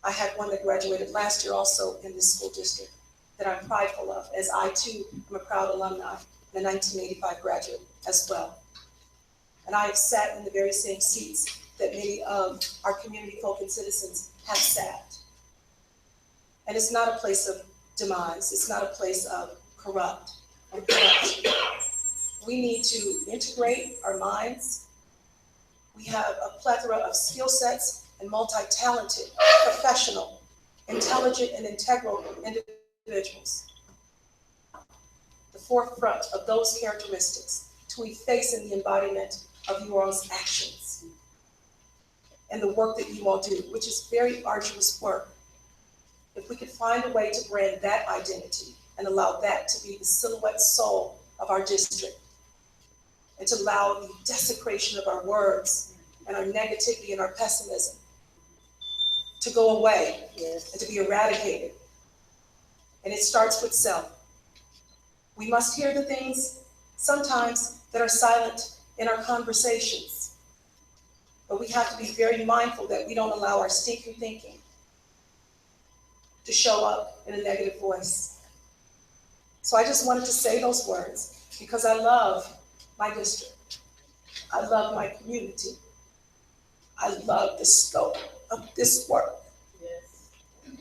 I had one that graduated last year also in this school district that I'm prideful of, as I too am a proud alumni and a 1985 graduate as well. And I have sat in the very same seats that many of our community folk and citizens have sat. And it's not a place of demise. It's not a place of corruption. We need to integrate our minds. We have a plethora of skill sets and multi-talented, professional, intelligent, and integral individuals. The forefront of those characteristics to efface in the embodiment of you all's actions and the work that you all do, which is very arduous work. If we could find a way to brand that identity and allow that to be the silhouette soul of our district, and to allow the desecration of our words and our negativity and our pessimism to go away and to be eradicated. And it starts with self. We must hear the things sometimes that are silent in our conversations. But we have to be very mindful that we don't allow our stinking thinking to show up in a negative voice. So I just wanted to say those words because I love my district. I love my community. I love the scope of this work.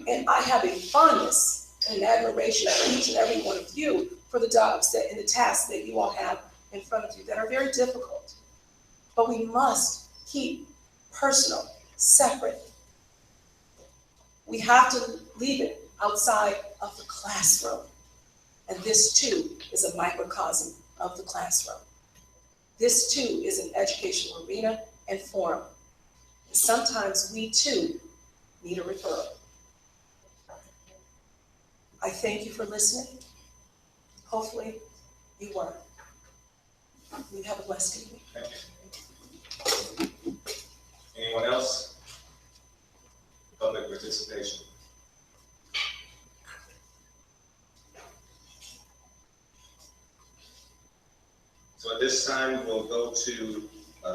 And I have a fondness and admiration for each and every one of you for the jobs that and the tasks that you all have in front of you that are very difficult. But we must keep personal, separate. We have to leave it outside of the classroom. And this too is a microcosm of the classroom. This too is an educational arena and forum. And sometimes we too need a referral. I thank you for listening. Hopefully you were. You have a blessed evening. Thank you. Anyone else? Public participation. So at this time, we'll go to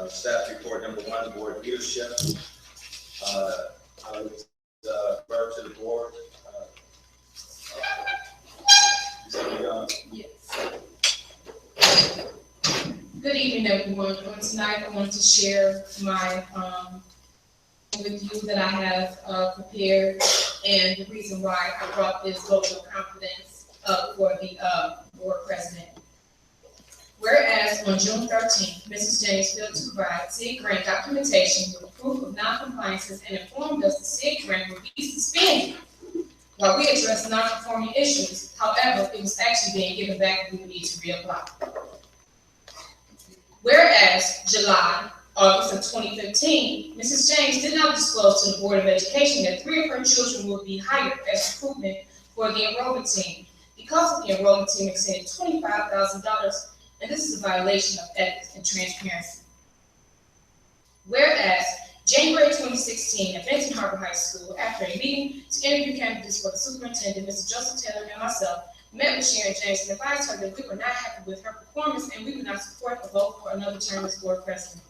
staff report number 1, board leadership. I would refer to the board. Yes. Good evening, everyone. Tonight, I want to share my with you that I have prepared, and the reason why I brought this vote of confidence up for the board president. Whereas on June 13th, Mrs. James failed to provide SIG grant documentation with proof of non-compliances and informed us the SIG grant would be suspended while we addressed non-conforming issues. However, it was actually being given back and we would need to reapply. Whereas August of 2015, Mrs. James did not disclose to the Board of Education that 3 of her children would be hired as recruitment for the enrollment team because of the enrollment team exceeded $25,000, and this is a violation of ethics and transparency. Whereas January 2016 at Benton Harbor High School, after a meeting to interview candidates for the superintendent, Mr. Joseph Taylor and myself met with Sharon James and advised her that we were not happy with her performance and we would not support a vote for another term as board president.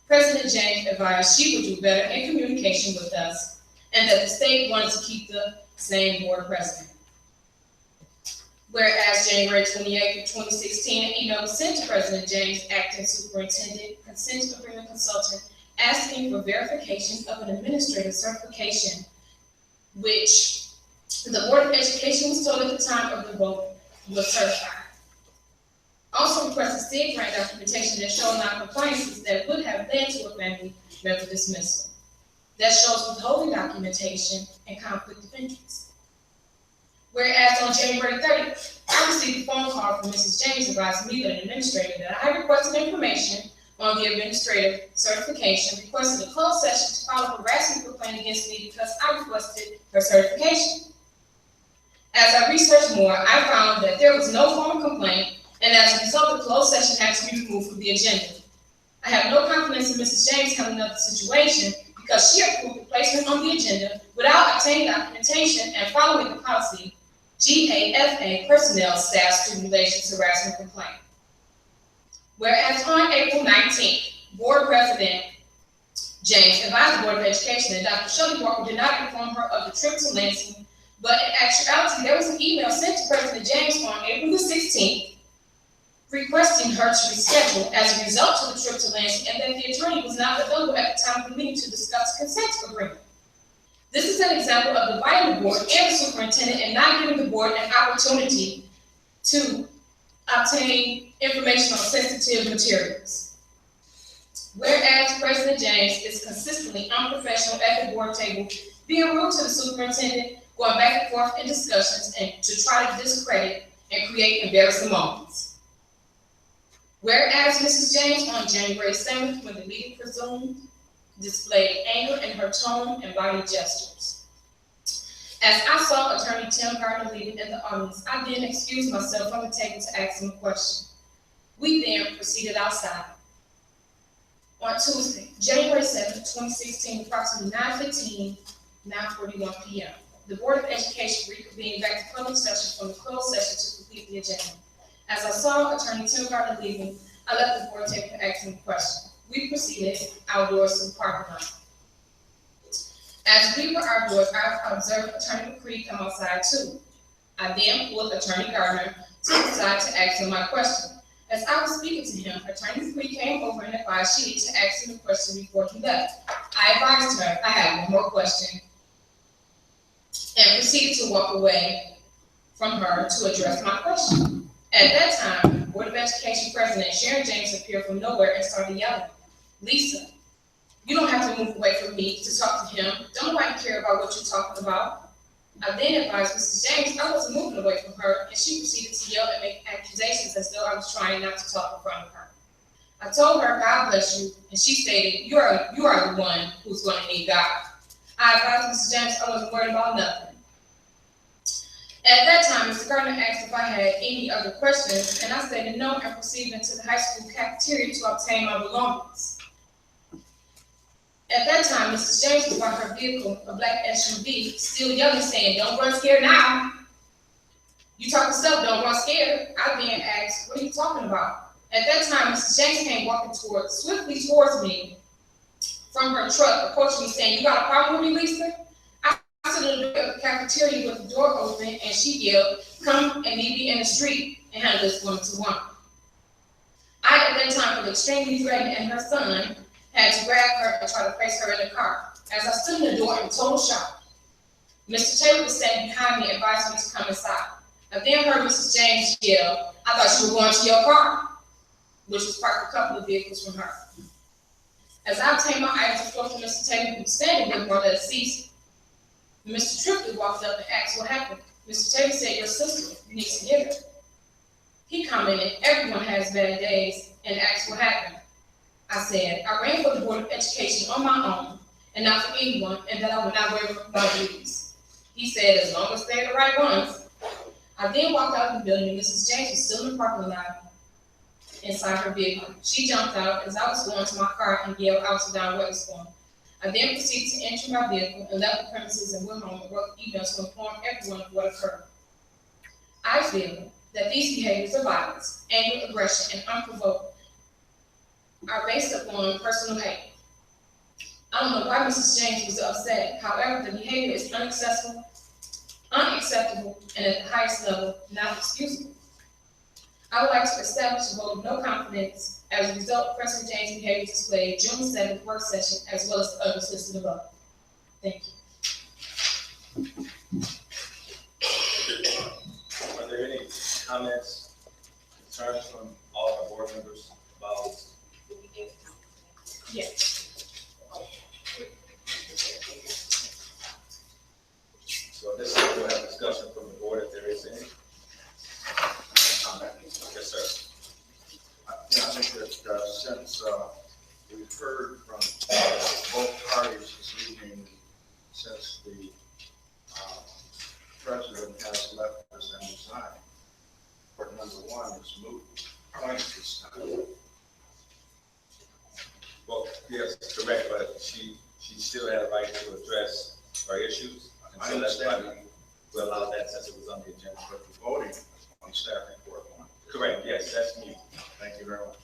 President James advised she would do better in communication with us and that the state wanted to keep the same board president. Whereas January 28th of 2016, an email was sent to President James, acting superintendent, consent agreement consultant, asking for verification of an administrative certification, which the Board of Education was told at the time of the vote was certified. Also requested SIG grant documentation that showed non-compliances that would have led to a family member dismissal. That shows withholding documentation and conflict of interest. Whereas on January 30th, I received a phone call from Mrs. James advising me that an administrator that I had requested information on the administrative certification requested a closed session to file a harassment complaint against me because I requested her certification. As I researched more, I found that there was no formal complaint, and as a result, the closed session had to be removed from the agenda. I have no confidence in Mrs. James handling the situation because she approved the placement on the agenda without obtaining documentation and following the policy GAFA personnel staff student relations harassment complaint. Whereas on April 19th, Board President James advised the Board of Education that Dr. Shelley Walker did not inform her of the trip to Lansing, but in actuality, there was an email sent to President James on April the 16th requesting her to reschedule as a result of the trip to Lansing and that the attorney was not available at the time of the meeting to discuss the consent agreement. This is an example of dividing the board and the superintendent and not giving the board an opportunity to obtain information on sensitive materials. Whereas President James is consistently unprofessional at the board table, being rude to the superintendent, going back and forth in discussions and to try to discredit and create embarrassing moments. Whereas Mrs. James on January 7th, when the meeting resumed, displayed anger in her tone and body gestures. As I saw Attorney Tim Gardner leaving in the audience, I then excused myself from the table to ask him a question. We then proceeded outside. On Tuesday, January 7th, 2016, approximately 9:15, 9:41 p.m., the Board of Education reconvened back to public session from the closed session to complete the agenda. As I saw Attorney Tim Gardner leaving, I left the board table to ask him a question. We proceeded outdoors to the parking lot. As we were outdoors, I observed Attorney McCree come outside too. I then pulled Attorney Gardner to the side to ask him my question. As I was speaking to him, Attorney McCree came over and advised she needed to ask him a question before he left. I advised her I had one more question and proceeded to walk away from her to address my question. At that time, Board of Education President Sharon James appeared from nowhere and started yelling, "Lisa, you don't have to move away from me to talk to him. Don't nobody care about what you're talking about." I then advised Mrs. James I wasn't moving away from her, and she proceeded to yell and make accusations as though I was trying not to talk in front of her. I told her, "God bless you," and she stated, you are the one who's going to need God." I advised Mrs. James I wasn't worried about nothing. At that time, Mr. Gardner asked if I had any other questions, and I stated no and proceeded into the high school cafeteria to obtain my belongings. At that time, Mrs. James was by her vehicle, a black SUV, still yelling, saying, "Don't run scared now. You talk yourself, don't run scared." I then asked, "What are you talking about?" At that time, Mrs. James came walking swiftly towards me from her truck, approaching me, saying, "You got a problem with me, Lisa?" I stood in the door of the cafeteria with the door open, and she yelled, "Come and meet me in the street and handle this one-to-one." I, at that time, was extremely threatened, and her son had to grab her and try to place her in the car. As I stood in the door in total shock, Mr. Taylor was standing behind me, advising me to come inside. I then heard Mrs. James yell, "I thought you were going to your car," which was parked a couple of vehicles from her. As I obtained my items and spoke to Mr. Taylor, who was standing with me, let it cease. Mr. Triplett walked up and asked what happened. Mr. Taylor said, "Your sister, you need to get her." He commented, "Everyone has bad days," and asked what happened. I said, "I ran for the Board of Education on my own and not for anyone, and that I would not waver my duties." He said, "As long as they're the right ones." I then walked out of the building, and Mrs. James was still in the parking lot inside her vehicle. She jumped out as I was going to my car and yelled out to down what was going. I then proceeded to enter my vehicle and left the premises and went home and wrote emails to inform everyone of what occurred. I feel that these behaviors of violence, anger, aggression, and unprovoked are based upon personal hate. I don't know why Mrs. James was upset. However, the behavior is unacceptable, and at the highest level, not excusable. I would like to establish a vote of no confidence as a result of President James' behavior displayed June 7th work session, as well as the others listed above. Thank you. Are there any comments, concerns from all our board members about this? Yes. So at this time, we'll have discussion from the board if there is any. Yes, sir. Yeah, I think that since we've heard from both parties this evening, since the president has left us and resigned, part number one is moot point this time. Well, yes, correct, but she still had a right to address our issues. And I so that's why understand. we allowed that since it was on the agenda. But the voting on staff report one. Correct, yes, that's me. Thank you very much.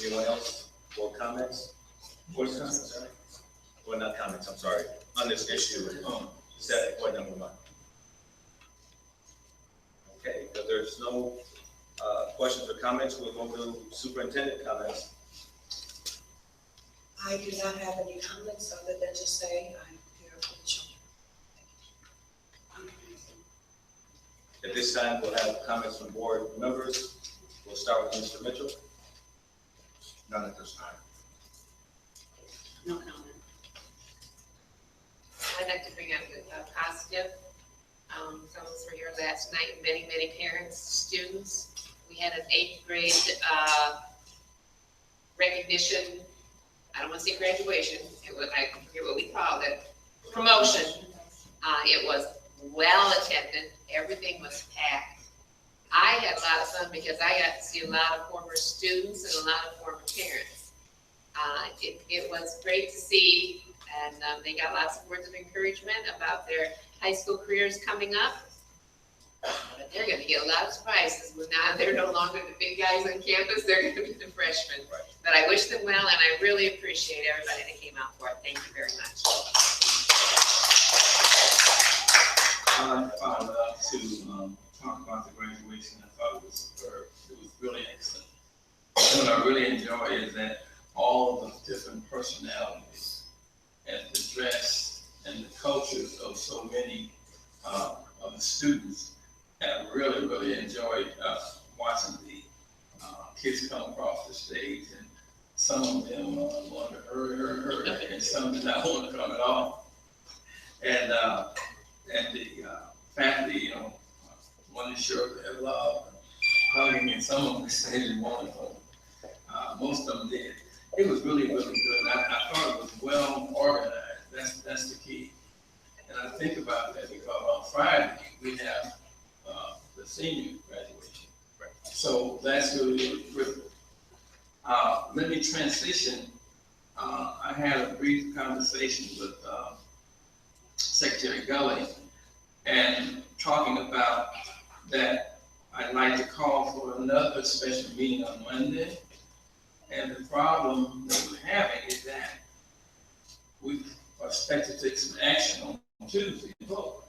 Anyone else for comments? Questions? Well, not comments, I'm sorry, on this issue, set point number one. Okay, if there's no questions or comments, we'll go to superintendent comments. I do not have any comments other than to say I'm here for the children. At this time, we'll have comments from board members. We'll start with Mr. Mitchell. None at this time. No comment. I'd like to bring up a positive. Some of us were here last night, many parents, students. We had an 8th grade recognition. I don't want to say graduation. It was, I forget what we called it, promotion. It was well attended. Everything was packed. I had a lot of fun because I got to see a lot of former students and a lot of former parents. It was great to see, and they got lots of words of encouragement about their high school careers coming up. But they're gonna get a lot of surprises when now they're no longer the big guys on campus, they're gonna be the freshmen. But I wish them well, and I really appreciate everybody that came out for it. Thank you very much. I followed up to talk about the graduation. I thought it was superb. It was really excellent. And what I really enjoy is that all of the different personalities and the dress and the cultures of so many of the students have really enjoyed watching the kids come across the stage. And some of them wanted to hurry, and some did not want to come at all. And the faculty, you know, wanted to show their love, hugging, and some of them said they wanted home. Most of them did. It was really good. I thought it was well organized. That's the key. And I think about that because on Friday we have the senior graduation. So that's really critical. Let me transition. I had a brief conversation with Secretary Gully and talking about that I'd like to call for another special meeting on Monday. And the problem that we're having is that we are expected to take some action on Tuesday, but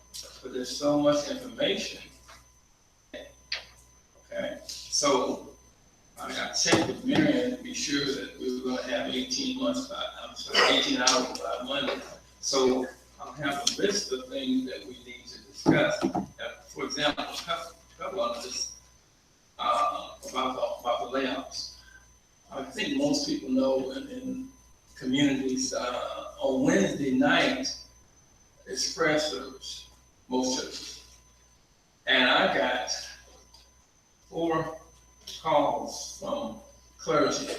there's so much information. Okay, so I got checked with Marion to be sure that we were going to have 18 hours by Monday. So I'll have a list of things that we need to discuss. For example, a couple of this about the layoffs. I think most people know in communities on Wednesday night it's prayer service, most churches. And I got 4 calls from clergy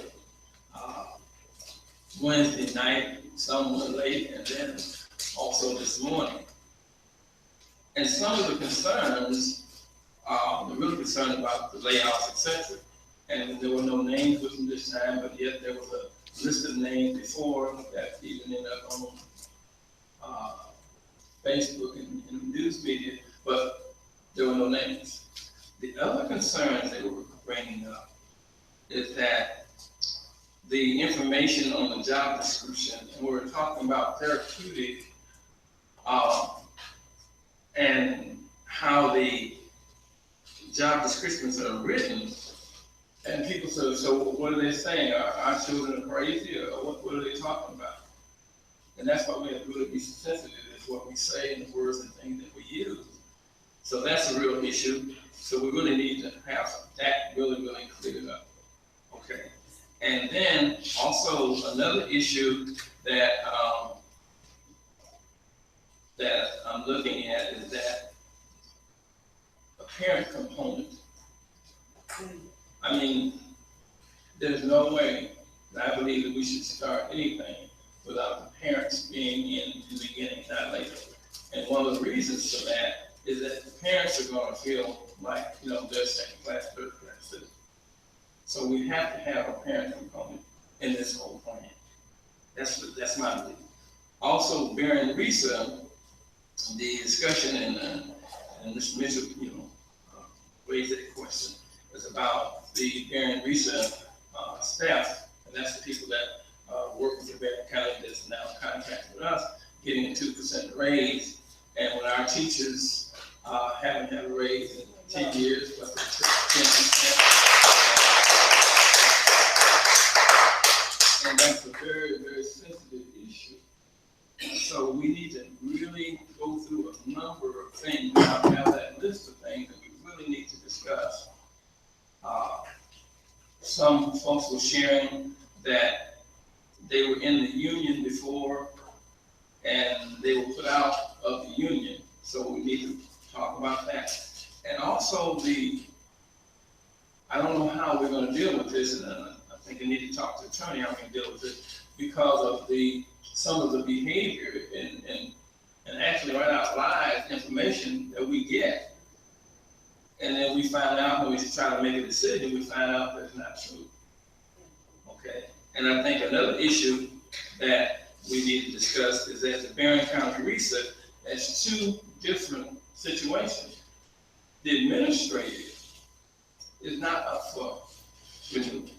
Wednesday night, some were late, and then also this morning. And some of the concerns, they're really concerned about the layoffs, etc. And there were no names with them this time, but yet there was a list of names before that even ended up on Facebook and news media, but there were no names. The other concerns they were bringing up is that the information on the job description, and we're talking about therapeutic and how the job descriptions are written. And people say, so what are they saying? Are our children crazy, or what are they talking about? And that's why we have to really be sensitive to what we say and the words and things that we use. So that's a real issue. So we really need to have that really cleared up. Okay. And then also another issue that that I'm looking at is that a parent component. I mean, there's no way that I believe that we should start anything without the parents being in the beginning, not later. And one of the reasons for that is that the parents are going to feel like, you know, they're second class, third class citizens. So we have to have a parent component in this whole plan. That's my belief. Also, bearing Risa, the discussion and Mr. Mitchell, you know, raised that question, is about the Bearing Risa staff, and that's the people that work with the Bearing County that's now contracted with us, getting a 2% raise. And when our teachers haven't had a raise in 10 years, but 10%. And that's a very sensitive issue. So we need to really go through a number of things. I'll have that list of things that we really need to discuss. Some folks were sharing that they were in the union before and they were put out of the union. So we need to talk about that. And also I don't know how we're going to deal with this, and I think I need to talk to the attorney how we can deal with it because of some of the behavior and actually right out live information that we get. And then we find out when we try to make a decision, we find out that it's not true. Okay. And I think another issue that we need to discuss is that the Barron County Research has 2 different situations. The administrative is not up for renewal.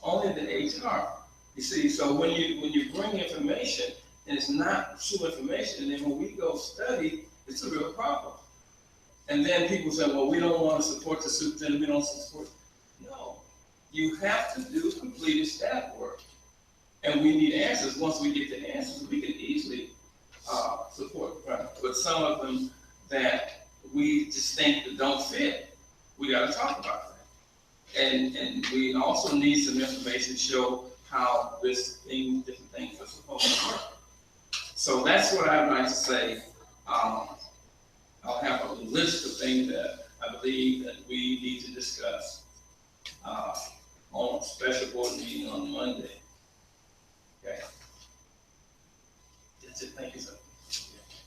Only the HR. You see, so when you bring information and it's not true information, and then when we go study, it's a real problem. And then people say, well, we don't want to support the superintendent, we don't support. No, you have to do completed staff work. And we need answers. Once we get the answers, we can easily support, right? But some of them that we just think that don't fit, we gotta talk about that. And we also need some information to show how different things are supposed to work. So that's what I'd like to say. I'll have a list of things that I believe that we need to discuss on a special board meeting on Monday. Okay. That's it. Thank you, sir.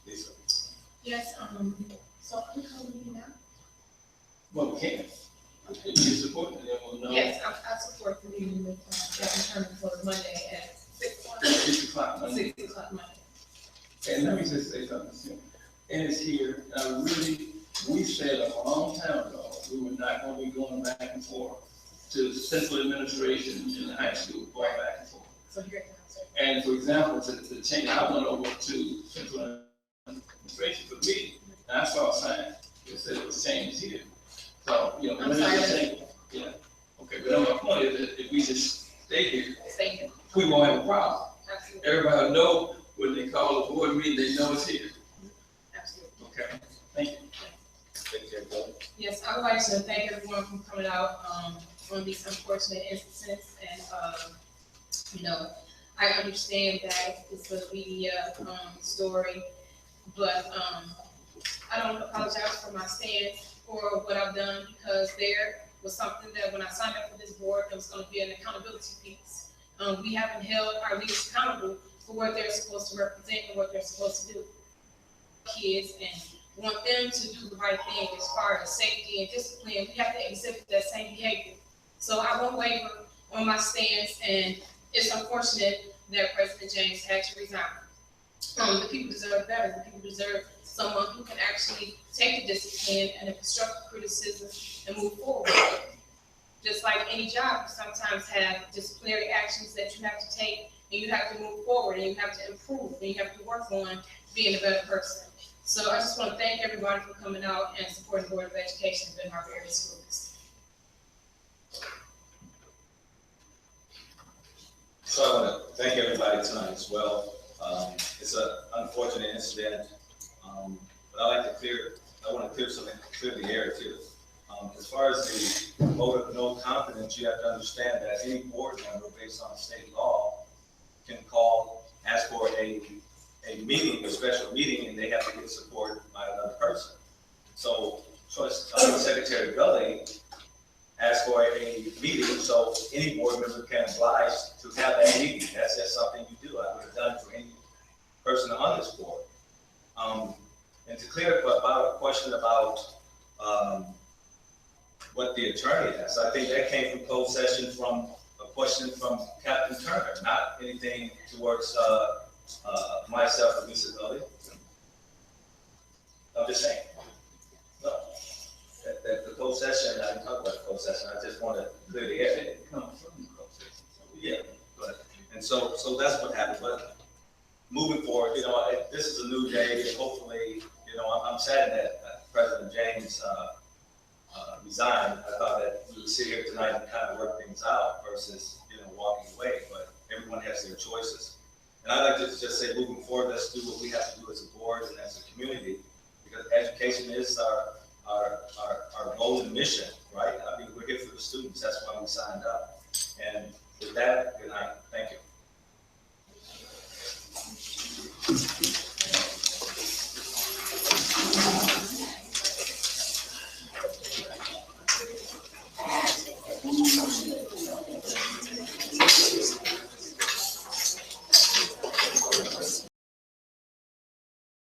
Lisa. Yes, so I'm calling you now. Well, we can. If you support it, then we'll know. Yes, I support the meeting with, Captain Turner for Monday at 6 o'clock. 6 o'clock Monday. 6 o'clock Monday. And let me just say something soon. And it's here, we said a long time ago, we were not gonna be going back and forth to the central administration in the high school, going back and forth. So you're going to answer. And for example, to change, I went over to central administration for the meeting, and I saw a sign that said it was changed here. So, you know, I'm when sorry. it's changed, yeah, okay, but my point is that if we just stay here, Stay here. we won't have a problem. Absolutely. Everybody will know when they call a board meeting, they know it's here. Absolutely. Okay, thank you. Take care, brother. Yes, I would like to thank everyone for coming out, on these unfortunate instances, and, you know, I understand that it's a media, story, but, I don't apologize for my stance or what I've done, because there was something that when I signed up for this board, there was gonna be an accountability piece. We haven't held our leaders accountable for what they're supposed to represent and what they're supposed to do. Kids, and want them to do the right thing as far as safety and discipline, we have to exhibit that same behavior. So I won't waver on my stance, and it's unfortunate that President James had to resign. The people deserve better. The people deserve someone who can actually take the discipline and the constructive criticism and move forward. Just like any job, you sometimes have disciplinary actions that you have to take, and you have to move forward, and you have to improve, and you have to work on being a better person. So I just want to thank everybody for coming out and supporting the Board of Education in Harbor Area Schools. So I want to thank everybody tonight as well. It's an unfortunate incident, but I want to clear the air too. As far as the vote of no confidence, you have to understand that any board member, based on state law, can ask for a meeting, a special meeting, and they have to get support by another person. So, Secretary Gully asked for a meeting, so any board member can oblige to have that meeting. That's just something you do. I would have done it for any person on this board. And to clear up about a question about what the attorney has, I think that came from closed session from a question from Captain Turner, not anything towards myself or Lisa Gully. I'm just saying. No. That the closed session, I didn't talk about the closed session, I just want to clear the air. It comes from the closed session. Yeah, and so that's what happened, but moving forward, this is a new day, and hopefully, I'm sad that President James, resigned. I thought that we would sit here tonight and kind of work things out versus, walking away, but everyone has their choices. And I'd like to just say, moving forward, let's do what we have to do as a board and as a community, because education is our goal and mission, right? I mean, we're here for the students, that's why we signed up. And with that, good night, thank you.